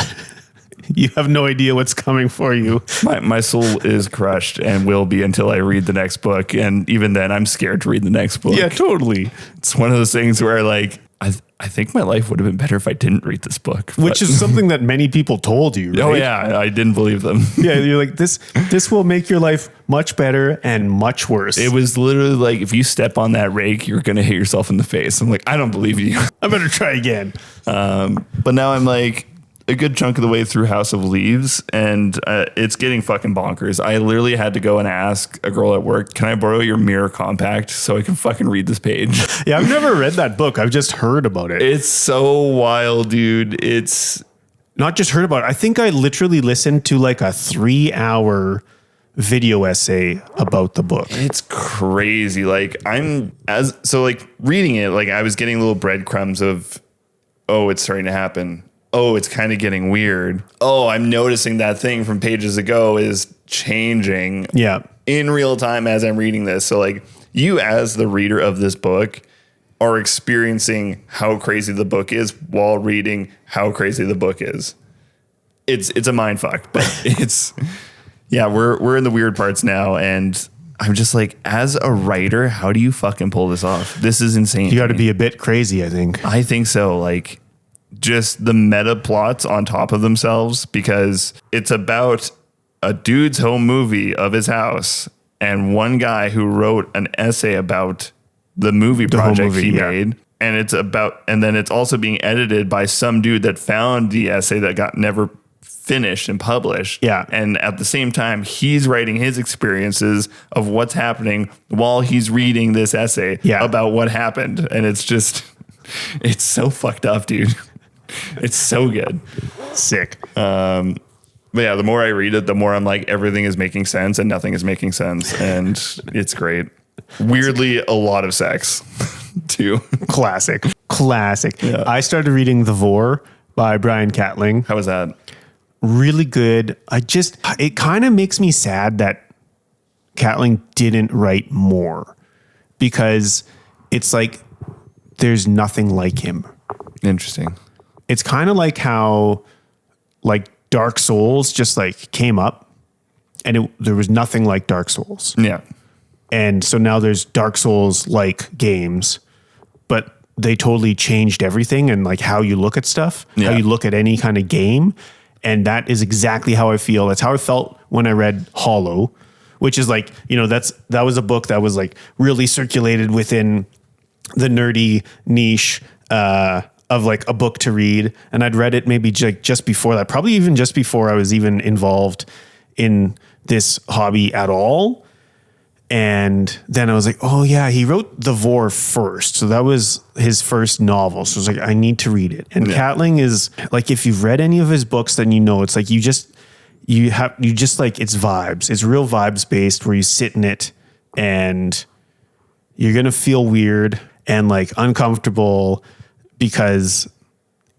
You have no idea what's coming for you. My soul is crushed and will be until I read the next book. And even then I'm scared to read the next book. Yeah, totally. It's one of those things where like, I think my life would have been better if I didn't read this book. Which is something that many people told you, right? Oh yeah, I didn't believe them. Yeah, you're like, this will make your life much better and much worse. It was literally like, if you step on that rake, you're going to hit yourself in the face. I'm like, I don't believe you. I better try again. But now I'm like a good chunk of the way through House of Leaves, and it's getting fucking bonkers. I literally had to go and ask a girl at work, can I borrow your Mirror Compact so I can fucking read this page? Yeah, I've never read that book. I've just heard about it. It's so wild, dude. It's not just heard about it. I think I literally listened to like a 3-hour video essay about the book. It's crazy. Like reading it, like I was getting little breadcrumbs of, oh, it's starting to happen. Oh, it's kind of getting weird. Oh, I'm noticing that thing from pages ago is changing in real time as I'm reading this. So like you as the reader of this book are experiencing how crazy the book is while reading how crazy the book is. It's a mind fuck, but we're in the weird parts now, and I'm just like, as a writer, how do you fucking pull this off? This is insane. You got to be a bit crazy, I think. I think so. Like, just the meta plots on top of themselves, because it's about a dude's home movie of his house and one guy who wrote an essay about the movie project he made. And then it's also being edited by some dude that found the essay that got never finished and published. Yeah. And at the same time, he's writing his experiences of what's happening while he's reading this essay about what happened. And it's so fucked up, dude. It's so good. Sick. But yeah, the more I read it, the more I'm like, everything is making sense and nothing is making sense. And it's great. Weirdly, a lot of sex too. Classic. Yeah. I started reading The Vor by Brian Catling. How was that? Really good. It kind of makes me sad that Catling didn't write more, because it's like there's nothing like him. Interesting. It's kind of like how like Dark Souls just like came up and there was nothing like Dark Souls. Yeah. And so now there's Dark Souls like games, but they totally changed everything and like how you look at stuff, how you look at any kind of game. And that is exactly how I feel. That's how I felt when I read Hollow, which is like, that was a book that was like really circulated within the nerdy niche, of like a book to read. And I'd read it maybe just before that, probably even just before I was even involved in this hobby at all. And then I was like, oh yeah, he wrote The Vor first. So that was his first novel. So I was like, I need to read it. And Catling is like, if you've read any of his books, then it's like, you just like, it's vibes. It's real vibes based, where you sit in it and you're going to feel weird and like uncomfortable, because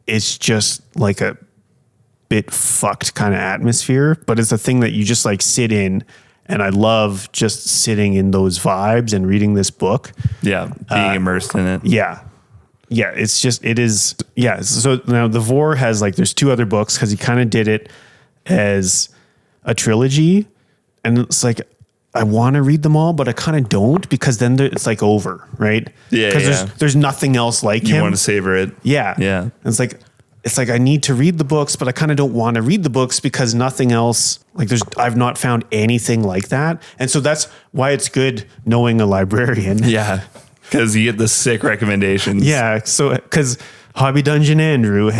it's just like a bit fucked kind of atmosphere, but it's a thing that you just like sit in. And I love just sitting in those vibes and reading this book. Yeah. Being immersed in it. Yeah. Yeah. It is. Yeah. So now The Vor has like, there's 2 other books, because he kind of did it as a trilogy. And it's like, I want to read them all, but I kind of don't, because then it's like over, right? Yeah. Because there's nothing else like him. You want to savor it. Yeah. Yeah. It's like I need to read the books, but I kind of don't want to read the books, because nothing else, like I've not found anything like that. And so that's why it's good knowing a librarian. Yeah. Because you get the sick recommendations. Yeah. So, because Hobby Dungeon Andrew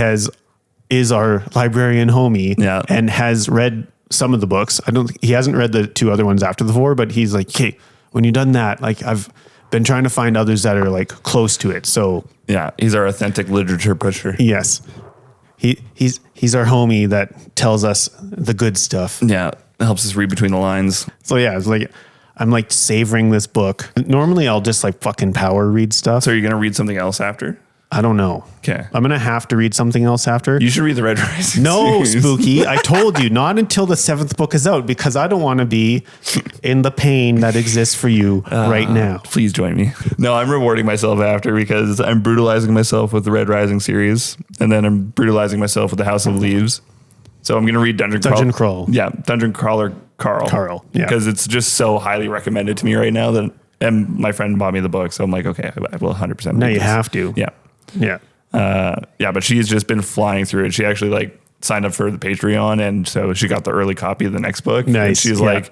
is our librarian homie, and has read some of the books. He hasn't read the 2 other ones after The Vor, but he's like, okay, when you've done that, like I've been trying to find others that are like close to it. So yeah, he's our authentic literature pusher. Yes. He's our homie that tells us the good stuff. Yeah. Helps us read between the lines. So yeah, it's like, I'm like savoring this book. Normally I'll just like fucking power read stuff. So are you going to read something else after? I don't know. Okay. I'm going to have to read something else after. You should read the Red Rising No, series. Spooky. I told you, not until the 7th book is out, because I don't want to be in the pain that exists for you right now. Please join me. No, I'm rewarding myself after, because I'm brutalizing myself with the Red Rising series, and then I'm brutalizing myself with the House of Leaves. So I'm going to read Dungeon Crawl. Yeah, Dungeon Crawler Carl. Yeah. Because it's just so highly recommended to me right now, and my friend bought me the book. So I'm like, okay, I will 100% read Now you this. have to. Yeah. Yeah. But she's just been flying through it. She actually like signed up for the Patreon, and so she got the early copy of the next book. Nice. And she's like,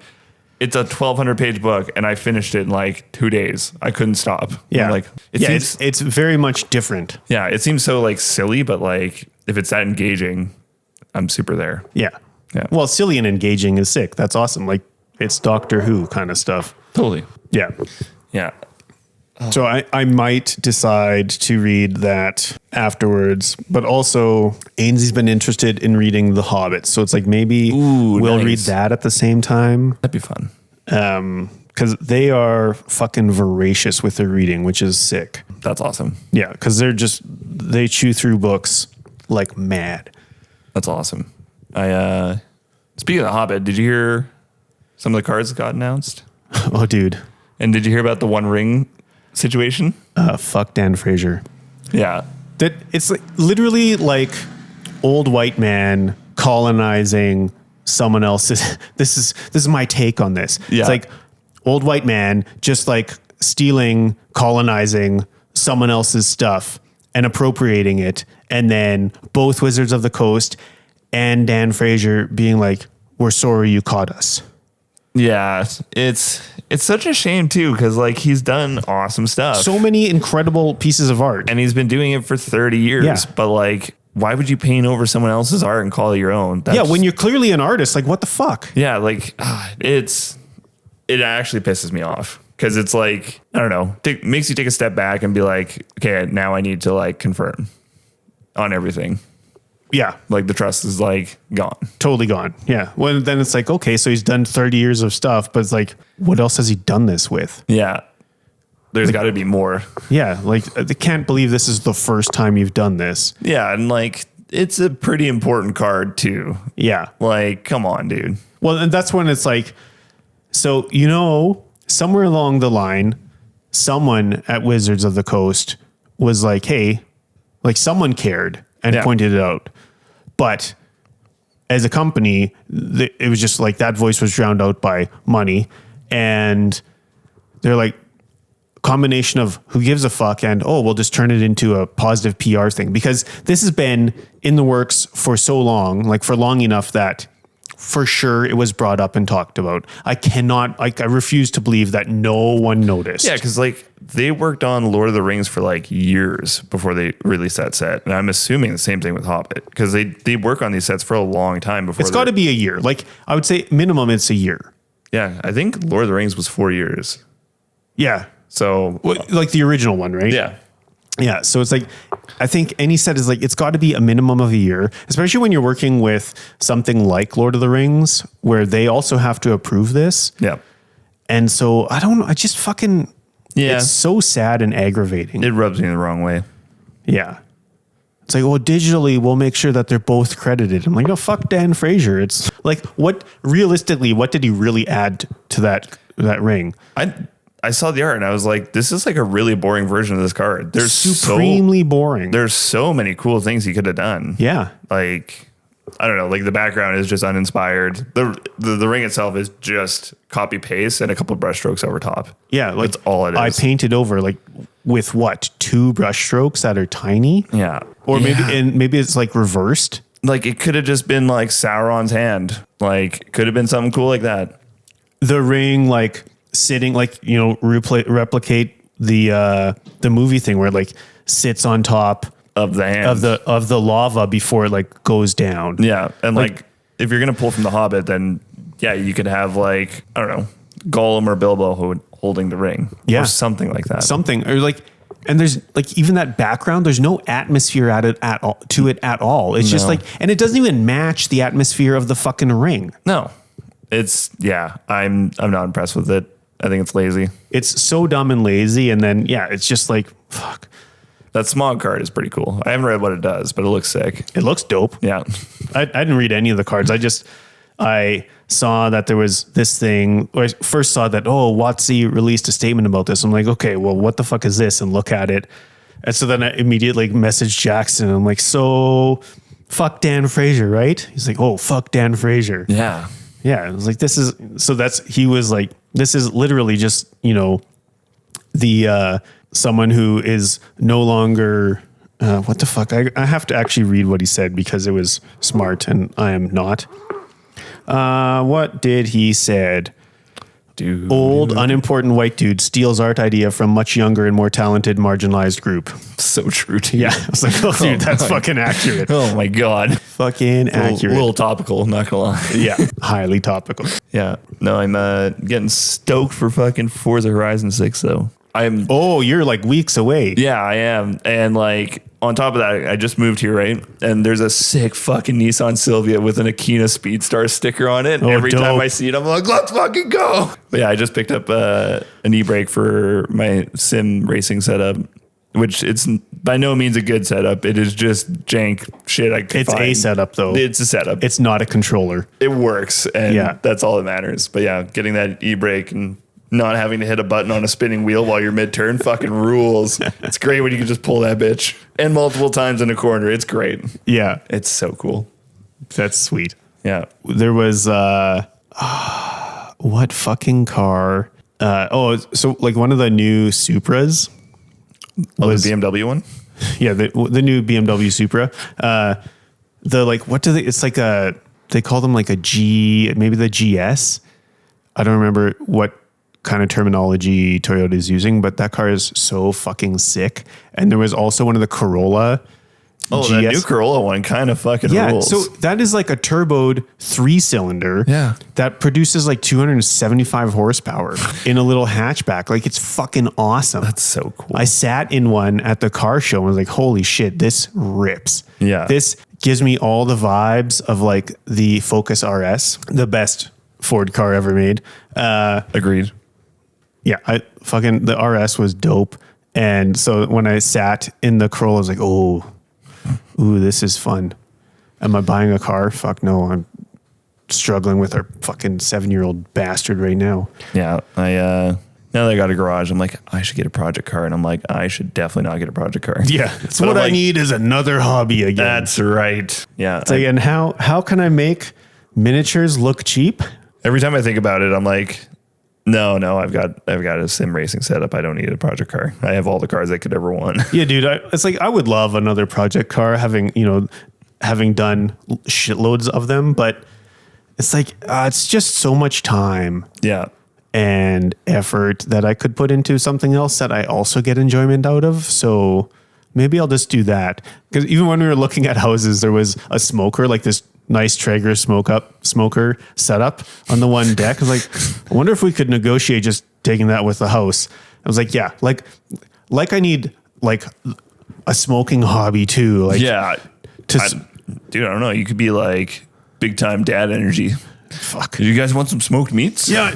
it's a 1,200 page book, and I finished it in like 2 days. I couldn't stop. Yeah. I'm like, it's very much different. Yeah. It seems so like silly, but like if it's that engaging, I'm super there. Yeah. Yeah. Well, silly and engaging is sick. That's awesome. Like it's Doctor Who kind of stuff. Totally. Yeah. Yeah. So I might decide to read that afterwards, but also Ainsley's been interested in reading The Hobbit. So it's like maybe we'll read that at the same time. That'd be fun. Because they are fucking voracious with their reading, which is sick. That's awesome. Yeah, because they chew through books like mad. That's awesome. Speaking of The Hobbit, did you hear some of the cards that got announced? Oh, dude. And did you hear about the One Ring situation? Fuck Dan Fraser. Yeah. That it's like literally like old white man colonizing someone else's. This is my take on this. Yeah. It's like old white man just like stealing, colonizing someone else's stuff and appropriating it, and then both Wizards of the Coast and Dan Fraser being like, "We're sorry you caught us." Yeah, it's such a shame too, because like he's done awesome stuff. So many incredible pieces of art. And he's been doing it for 30 years. Yeah. But like, why would you paint over someone else's art and call it your own? When you're clearly an artist, like what the fuck? Yeah, like it actually pisses me off. Because it's like, I don't know, makes you take a step back and be like, okay, now I need to like confirm on everything. Yeah. Like the trust is like gone. Totally gone. Yeah. Well, then it's like, okay, so he's done 30 years of stuff, but it's like, what else has he done this with? Yeah. There's got to be more. Yeah. Like, I can't believe this is the first time you've done this. Yeah. And like, it's a pretty important card too. Yeah. Like, come on, dude. Well, and that's when it's like, so, somewhere along the line, someone at Wizards of the Coast was like, hey, like someone cared and pointed it out. But as a company, it was just like that voice was drowned out by money. And they're like, combination of who gives a fuck and, we'll just turn it into a positive PR thing. Because this has been in the works for so long, like for long enough that for sure it was brought up and talked about. I refuse to believe that no one noticed. Yeah, because like they worked on Lord of the Rings for like years before they released that set. And I'm assuming the same thing with Hobbit, because they work on these sets for a long time before. It's got to be a year. Like I would say minimum it's a year. Yeah, I think Lord of the Rings was 4 years. Yeah. So like the original one, right? Yeah. Yeah. So it's like, I think any set is like, it's got to be a minimum of a year, especially when you're working with something like Lord of the Rings, where they also have to approve this. Yeah. And so I just fucking, it's so sad and aggravating. It rubs me the wrong way. Yeah. It's like, well, digitally, we'll make sure that they're both credited. I'm like, no, fuck Dan Fraser. It's like, what did he really add to that ring? I saw the art and I was like, this is like a really boring version of this card. There's supremely boring. There's so many cool things he could have done. Yeah. Like, I don't know, like the background is just uninspired. The ring itself is just copy paste and a couple of brush strokes over top. Yeah. Like that's all it is. I painted over like with what? 2 brush strokes that are tiny. Yeah. Or maybe it's like reversed. Like it could have just been like Sauron's hand. Like could have been something cool like that. The ring, like, sitting like replicate the movie thing where it like sits on top of the hand of the lava before it like goes down. Yeah. And like if you're gonna pull from the Hobbit, then you could have like, I don't know, Gollum or Bilbo holding the ring. Or something like that. Something, or like, and there's like even that background, there's no atmosphere at all. It's just like, and it doesn't even match the atmosphere of the fucking ring. No. It's I'm not impressed with it. I think it's lazy. It's so dumb and lazy, and then it's just like, fuck. That smog card is pretty cool. I haven't read what it does, but it looks sick. It looks dope. Yeah. I didn't read any of the cards. I saw that there was this thing, or I first saw that, WotC released a statement about this. I'm like, okay, well, what the fuck is this? And look at it. And so then I immediately messaged Jackson. I'm like, so fuck Dan Fraser, right? He's like, oh, fuck Dan Fraser. Yeah. Yeah. I was like, he was like, this is literally just, the someone who is no longer what the fuck? I have to actually read what he said because it was smart and I am not. What did he said? Old, unimportant white dude steals art idea from much younger and more talented marginalized group. So true, dude. Yeah. I was like, oh, dude, that's fucking accurate. Oh, my God. Fucking accurate. A little topical, not gonna lie. Yeah. Highly topical. Yeah. No, I'm getting stoked for fucking Forza Horizon 6, though. Oh, you're like weeks away. Yeah, I am. And like, on top of that, I just moved here, right? And there's a sick fucking Nissan Silvia with an Akina Speedstar sticker on it. And every time I see it, I'm like, let's fucking go. But yeah, I just picked up an e-brake for my sim racing setup, which it's by no means a good setup. It is just jank shit I could find. It's a setup, though. It's a setup. It's not a controller. It works, and that's all that matters. But yeah, getting that e-brake and not having to hit a button on a spinning wheel while you're mid-turn fucking rules. It's great when you can just pull that bitch. And multiple times in a corner. It's great. Yeah. It's so cool. That's sweet. Yeah. There was, what fucking car? So like one of the new Supras. Was the BMW one? Yeah, the new BMW Supra. It's like they call them like a G, maybe the GS. I don't remember what kind of terminology Toyota is using, but that car is so fucking sick. And there was also one of the Corolla. Oh, GS. That new Corolla one kind of fucking rules. So that is like a turboed 3-cylinder that produces like 275 horsepower in a little hatchback. Like, it's fucking awesome. That's so cool. I sat in one at the car show and was like, holy shit, this rips. Yeah. This gives me all the vibes of like the Focus RS, the best Ford car ever made. Agreed. Yeah, the RS was dope. And so when I sat in the Corolla, I was like, ooh, this is fun. Am I buying a car? Fuck no. I'm struggling with our fucking 7-year-old bastard right now. Yeah. Now that I got a garage, I'm like, I should get a project car. And I'm like, I should definitely not get a project car. Yeah. That's what I need is another hobby again. That's right. Yeah. It's like, and how can I make miniatures look cheap? Every time I think about it, I'm like, no, I've got a sim racing setup. I don't need a project car. I have all the cars I could ever want. Yeah, dude. It's like I would love another project car, having done shitloads of them, but it's like it's just so much time. Yeah. And effort that I could put into something else that I also get enjoyment out of. So maybe I'll just do that. Because even when we were looking at houses, there was a smoker, like this nice Traeger smoker setup on the one deck. I was like, I wonder if we could negotiate just taking that with the house. I was like, yeah, like I need like a smoking hobby too. Like, yeah, dude, I don't know. You could be like big time dad energy. Fuck. Do you guys want some smoked meats? Yeah.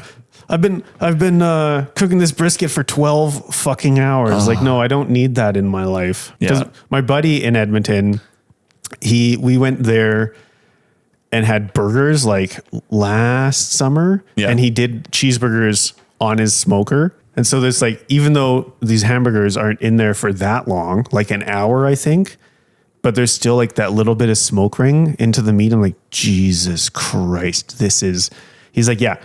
I've been cooking this brisket for 12 fucking hours. Like, no, I don't need that in my life. Yeah. My buddy in Edmonton, we went there and had burgers like last summer, and he did cheeseburgers on his smoker. And so there's like, even though these hamburgers aren't in there for that long, like an hour, I think, but there's still like that little bit of smoke ring into the meat. I'm like, Jesus Christ, he's like, yeah.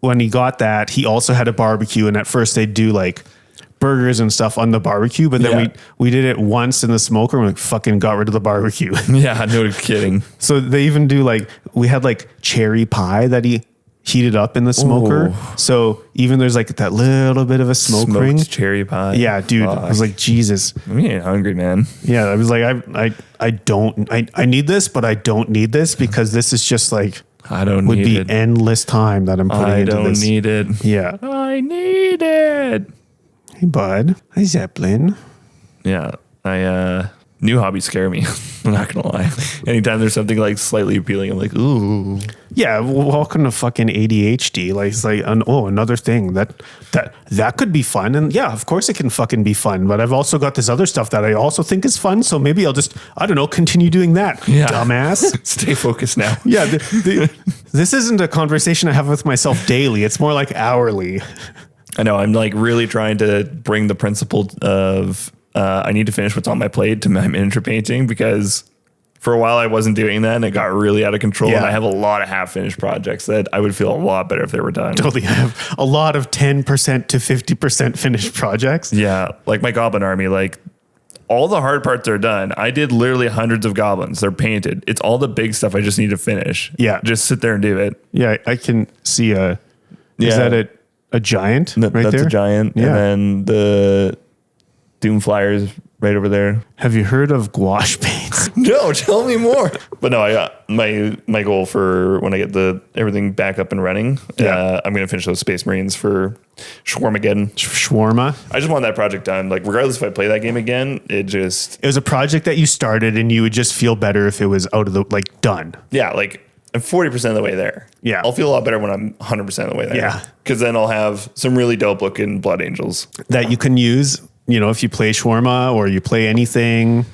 When he got that, he also had a barbecue, and at first they do like burgers and stuff on the barbecue, but then we did it once in the smoker and we like fucking got rid of the barbecue. Yeah, no kidding. So they even do like, we had like cherry pie that he heated up in the smoker. Ooh. So even there's like that little bit of a smoke ring. Cherry pie. Yeah, dude. Fuck. I was like, Jesus. I'm getting hungry, man. Yeah, I was like, I need this, but I don't need this because this is just like, would be endless time that I'm putting into this. I don't need it. Yeah. I need it. Hey, bud. Hi, Zeppelin. Yeah. New hobbies scare me. I'm not going to lie. Anytime there's something like slightly appealing, I'm like, ooh. Yeah. Welcome to fucking ADHD. Like, it's like, another thing that could be fun. And yeah, of course it can fucking be fun. But I've also got this other stuff that I also think is fun. So maybe I'll just, I don't know, continue doing that. Yeah. Dumbass. Stay focused now. Yeah. This isn't a conversation I have with myself daily. It's more like hourly. I know. I'm like really trying to bring the principle of I need to finish what's on my plate to my miniature painting, because for a while I wasn't doing that and it got really out of control. Yeah. And I have a lot of half-finished projects that I would feel a lot better if they were done. Totally. I have a lot of 10% to 50% finished projects. Yeah. Like my Goblin Army, like all the hard parts are done. I did literally hundreds of goblins. They're painted. It's all the big stuff I just need to finish. Yeah. Just sit there and do it. Yeah, I can see is that a giant right that's there? A giant. Yeah. And then the Doom Flyers right over there. Have you heard of gouache paints? No, tell me more. But no, I got my goal for when I get everything back up and running. Yeah. I'm going to finish those Space Marines for Shawarmageddon. Shawarma. I just want that project done. Like, regardless if I play that game again, it was a project that you started and you would just feel better if it was out of the, like, done. Yeah. Like, I'm 40% of the way there. Yeah. I'll feel a lot better when I'm 100% of the way there. Yeah. Because then I'll have some really dope looking Blood Angels that you can use, if you play Shawarma or you play anything.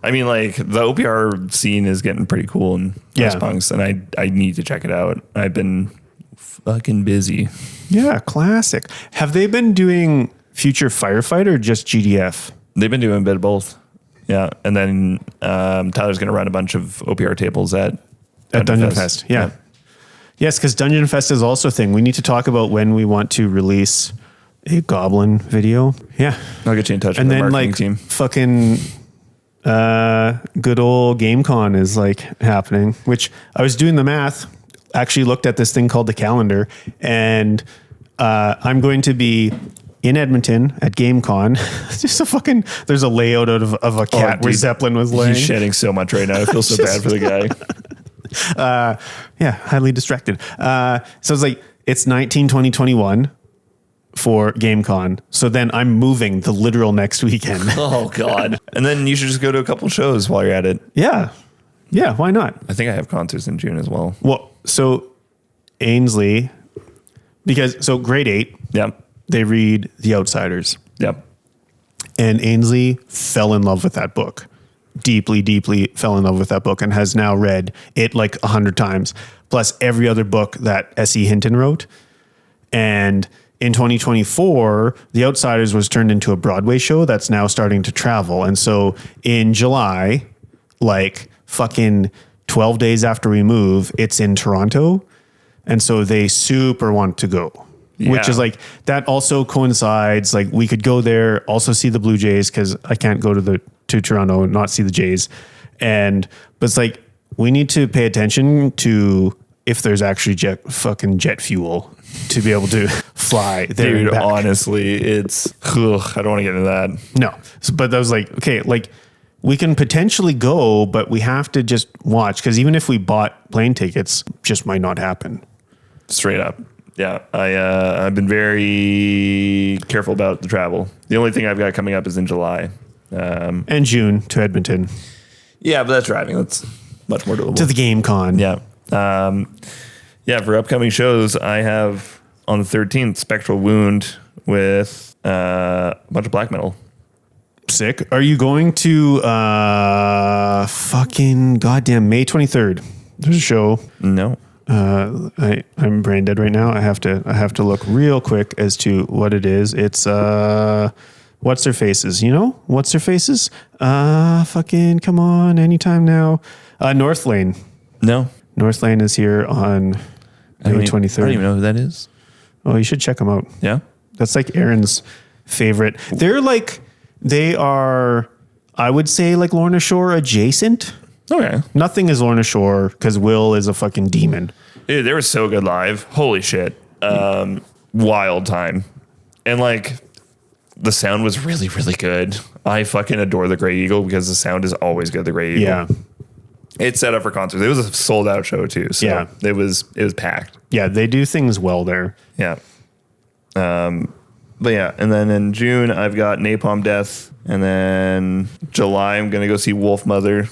I mean, like, the OPR scene is getting pretty cool in Punks, and I need to check it out. I've been fucking busy. Yeah, classic. Have they been doing Future Firefighter or just GDF? They've been doing a bit of both. Yeah. And then Tyler's going to run a bunch of OPR tables at Dungeon Fest. Yeah. Yes, because Dungeon Fest is also a thing. We need to talk about when we want to release a Goblin video. Yeah. I'll get you in touch and with the then marketing like team. Fucking good old GameCon is like happening, which I was doing the math, actually looked at this thing called the calendar, and I'm going to be in Edmonton at GameCon. There's a layout of a cat where Zeppelin was laying. He's shedding so much right now. I feel so bad for the guy. Yeah, highly distracted. So it's 19, 20, 21 for GameCon. So then I'm moving the literal next weekend. Oh, God. And then you should just go to a couple shows while you're at it. Yeah. Yeah, why not? I think I have concerts in June as well. Well, so Ainsley, grade 8, they read The Outsiders. Yep. And Ainsley fell in love with that book. Deeply, deeply fell in love with that book and has now read it like 100 times, plus every other book that S.E. Hinton wrote. And in 2024, The Outsiders was turned into a Broadway show that's now starting to travel. And so in July, like fucking 12 days after we move, it's in Toronto. And so they super want to go, which is like, that also coincides. Like we could go there, also see the Blue Jays, because I can't go to Toronto and not see the Jays. But it's like, we need to pay attention to if there's actually jet fuel to be able to fly there. Dude, and back. honestly, it's, I don't want to get into that. No, but that was like, okay, like we can potentially go, but we have to just watch, because even if we bought plane tickets, just might not happen. Straight up. Yeah. I've been very careful about the travel. The only thing I've got coming up is in July. And June to Edmonton. Yeah, but that's driving. That's much more doable. To the GameCon. Yeah. For upcoming shows, I have on the 13th Spectral Wound with a bunch of black metal. Sick. Are you going to fucking goddamn May 23rd? There's a show. No. I'm brain dead right now. I have to look real quick as to what it is. It's What's Their Faces, What's Their Faces? Fucking come on, anytime now. North Lane. No. North Lane is here on May 23rd. I don't even know who that is. Oh, you should check them out. Yeah. That's like Aaron's favorite. They are, I would say, like Lorna Shore adjacent. Okay. Nothing is Lorna Shore because Will is a fucking demon. Dude, they were so good live. Holy shit. Wild time. And like the sound was really, really good. I fucking adore the Grey Eagle because the sound is always good. The Grey Eagle. Yeah. It's set up for concerts. It was a sold out show too. So yeah. It was packed. Yeah. They do things well there. Yeah. But yeah. And then in June, I've got Napalm Death. And then July, I'm going to go see Wolf Mother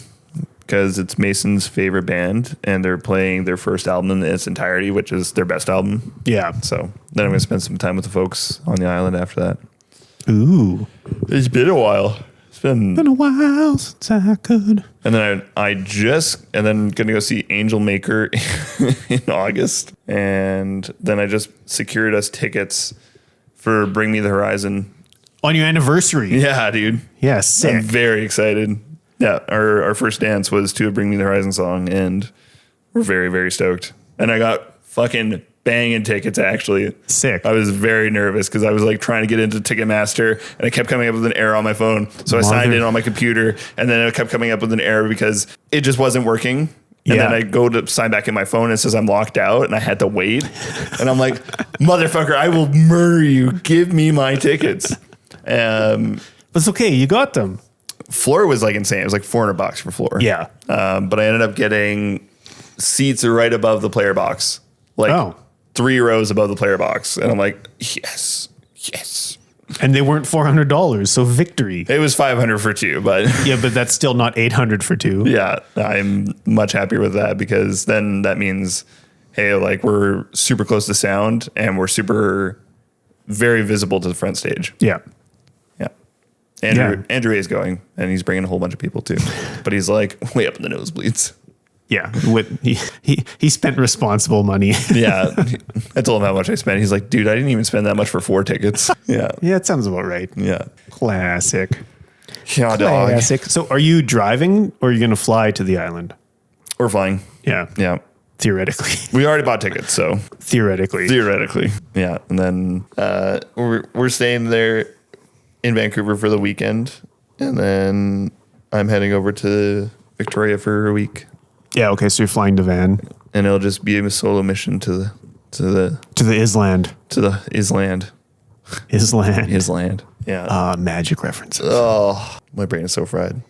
because it's Mason's favorite band and they're playing their first album in its entirety, which is their best album. Yeah. So then I'm going to spend some time with the folks on the island after that. Ooh. It's been a while. It's been a while since I could. And then and then going to go see Angel Maker in August. And then I just secured us tickets for Bring Me the Horizon. On your anniversary. Yeah, dude. Yeah, sick. I'm very excited. Yeah, our first dance was to a Bring Me the Horizon song, and we're very, very stoked. And I got fucking banging tickets, actually. Sick. I was very nervous because I was like trying to get into Ticketmaster and it kept coming up with an error on my phone. So I signed in on my computer and then it kept coming up with an error because it just wasn't working. And then I go to sign back in my phone and it says I'm locked out and I had to wait. And I'm like, motherfucker, I will murder you. Give me my tickets. But it's okay. You got them. Floor was like insane. It was like $400 for floor. Yeah. But I ended up getting seats right above the player box. Like 3 rows above the player box. And I'm like, yes. And they weren't $400, so victory. It was $500 for 2, but yeah, but that's still not $800 for 2. Yeah, I'm much happier with that because then that means, hey, like we're super close to sound and we're very visible to the front stage. Yeah. Andrew A is going and he's bringing a whole bunch of people too, but he's like way up in the nosebleeds. Yeah, he spent responsible money. Yeah, I told him how much I spent. He's like, dude, I didn't even spend that much for 4 tickets. Yeah, it sounds about right. Yeah, classic. Yeah, classic. So, are you driving or are you going to fly to the island? We're flying. Yeah. Theoretically, we already bought tickets, so theoretically, yeah. And then we're staying there in Vancouver for the weekend, and then I'm heading over to Victoria for a week. Yeah. Okay. So you're flying to Van, and it'll just be a solo mission to the Island. Island. Yeah. Magic references. Oh, my brain is so fried.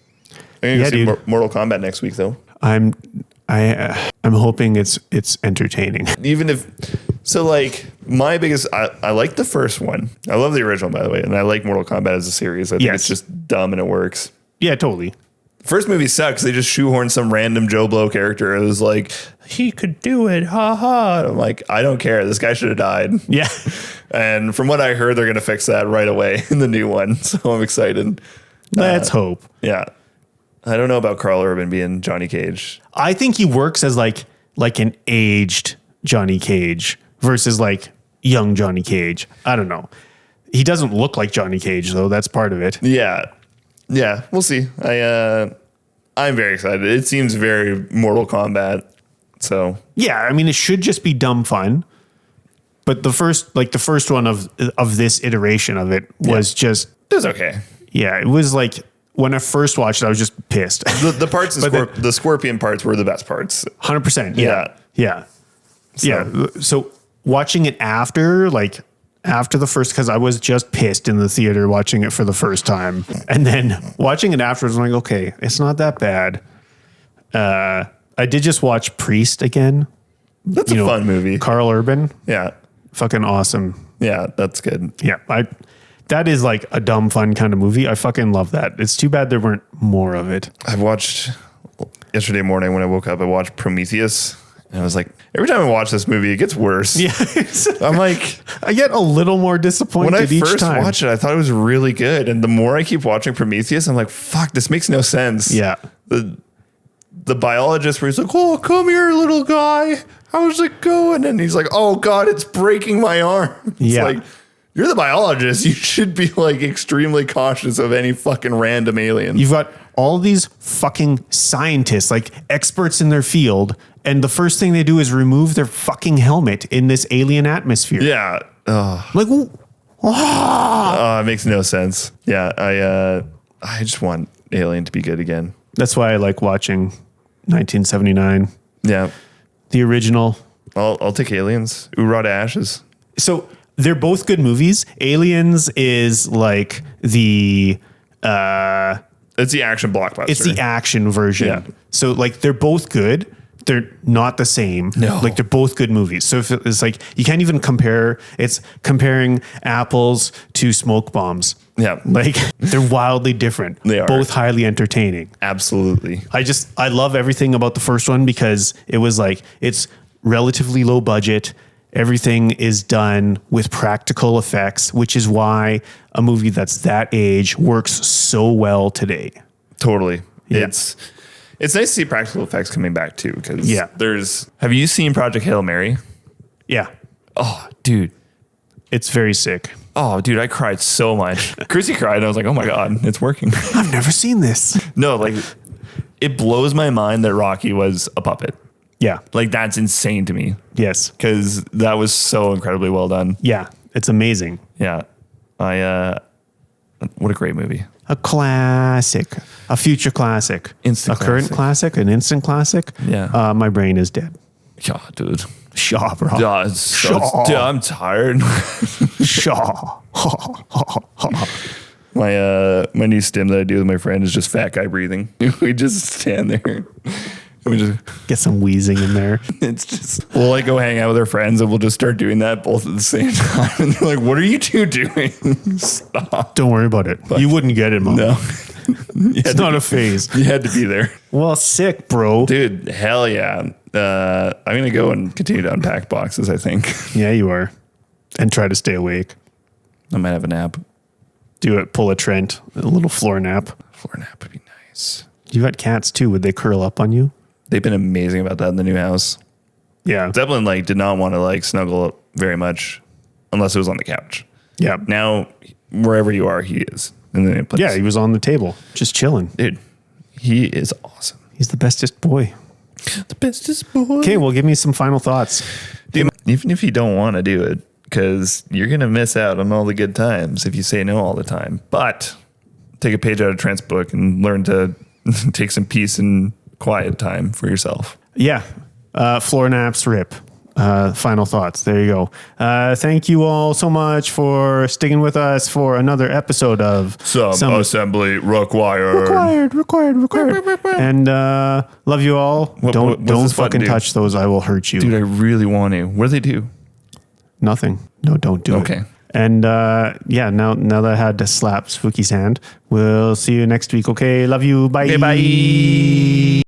I'm gonna see Mortal Kombat next week, though. I'm hoping it's entertaining. Even if so, like my biggest, I like the first one. I love the original, by the way, and I like Mortal Kombat as a series. I think it's just dumb and it works. Yeah, totally. First movie sucks. They just shoehorned some random Joe Blow character. It was like, he could do it. Ha ha. And I'm like, I don't care. This guy should have died. Yeah. And from what I heard, they're going to fix that right away in the new one. So I'm excited. Let's hope. Yeah. I don't know about Carl Urban being Johnny Cage. I think he works as like an aged Johnny Cage versus like young Johnny Cage. I don't know. He doesn't look like Johnny Cage though. That's part of it. Yeah. Yeah, we'll see. I'm very excited. It seems very Mortal Kombat. So yeah, I mean, it should just be dumb fun. But the first one of this iteration of it was just it was okay. Yeah, it was like when I first watched it, I was just pissed. The parts, the scorpion parts were the best parts. 100%. Yeah. So watching it after the first, because I was just pissed in the theater watching it for the first time. And then watching it afterwards, I'm like, okay, it's not that bad. I did just watch Priest again. That's a fun movie. Carl Urban. Yeah. Fucking awesome. Yeah, that's good. Yeah. That is like a dumb, fun kind of movie. I fucking love that. It's too bad there weren't more of it. I watched yesterday morning when I woke up, I watched Prometheus. And I was like, every time I watch this movie, it gets worse. Yeah. I'm like, I get a little more disappointed each time. When I first watched it, I thought it was really good. And the more I keep watching Prometheus, I'm like, fuck, this makes no sense. Yeah. The biologist where he's like, oh, come here, little guy. How's it going? And he's like, oh God, it's breaking my arm. It's like, you're the biologist. You should be like extremely cautious of any fucking random alien. You've got all these fucking scientists, like experts in their field. And the first thing they do is remove their fucking helmet in this alien atmosphere. Yeah. Like, it makes no sense. Yeah. I just want Alien to be good again. That's why I like watching 1979. Yeah. The original. I'll take Aliens. Oorah to Ashes. So they're both good movies. Aliens is like the... it's the action blockbuster. It's the action version. Yeah. So like they're both good. They're not the same. No. Like they're both good movies. So if it's like, you can't even compare, it's comparing apples to smoke bombs. Yeah. Like they're wildly different. They are. Both highly entertaining. Absolutely. I love everything about the first one because it was like, it's relatively low budget. Everything is done with practical effects, which is why a movie that's that age works so well today. Totally. Yeah. It's nice to see practical effects coming back too, because have you seen Project Hail Mary? Yeah. Oh, dude. It's very sick. Oh, dude, I cried so much. Chrissy cried, and I was like, oh my God, it's working. I've never seen this. No, like, it blows my mind that Rocky was a puppet. Yeah. Like, that's insane to me Yes. because that was so incredibly well done. Yeah. It's amazing. Yeah. What a great movie. A classic, a future classic, Instant a current classic. classic, an instant classic. Yeah. My brain is dead. Yeah, dude. Shaw, bro. Yeah, dude, I'm tired. Shaw. My new stim that I do with my friend is just fat guy breathing. We just stand there. We just Get some wheezing in there. it's just we'll like go hang out with our friends and we'll just start doing that both at the same time. And they're like, "What are you two doing?" Stop. Don't worry about it. You wouldn't get it, Mom. No. It's not a phase. You had to be there. Well, sick, bro. Dude, hell yeah. I'm going to go and continue to unpack boxes, I think. Yeah, you are. And try to stay awake. I might have a nap. Do it. Pull a Trent. A little floor nap. Floor nap would be nice. You got cats too. Would they curl up on you? They've been amazing about that in the new house. Yeah. Zeppelin like did not want to like snuggle up very much unless it was on the couch. Yeah. Now, wherever you are, he is in the new place. Yeah, he was on the table, just chilling. Dude, he is awesome. He's the bestest boy. The bestest boy. Okay, well, give me some final thoughts. Dude, even if you don't want to do it, because you're going to miss out on all the good times if you say no all the time. But take a page out of Trent's book and learn to take some peace and quiet time for yourself. Yeah. Floor naps, rip. Final thoughts. There you go. Thank you all so much for sticking with us for another episode of Some assembly required. Required. And love you all. Don't this button fucking do? touch those. I will hurt you. Dude, I really want to. What do they do? Nothing. No, don't do it. Okay. And yeah, now that I had to slap Spooky's hand, we'll see you next week. Okay. Love you. Bye. Okay, bye.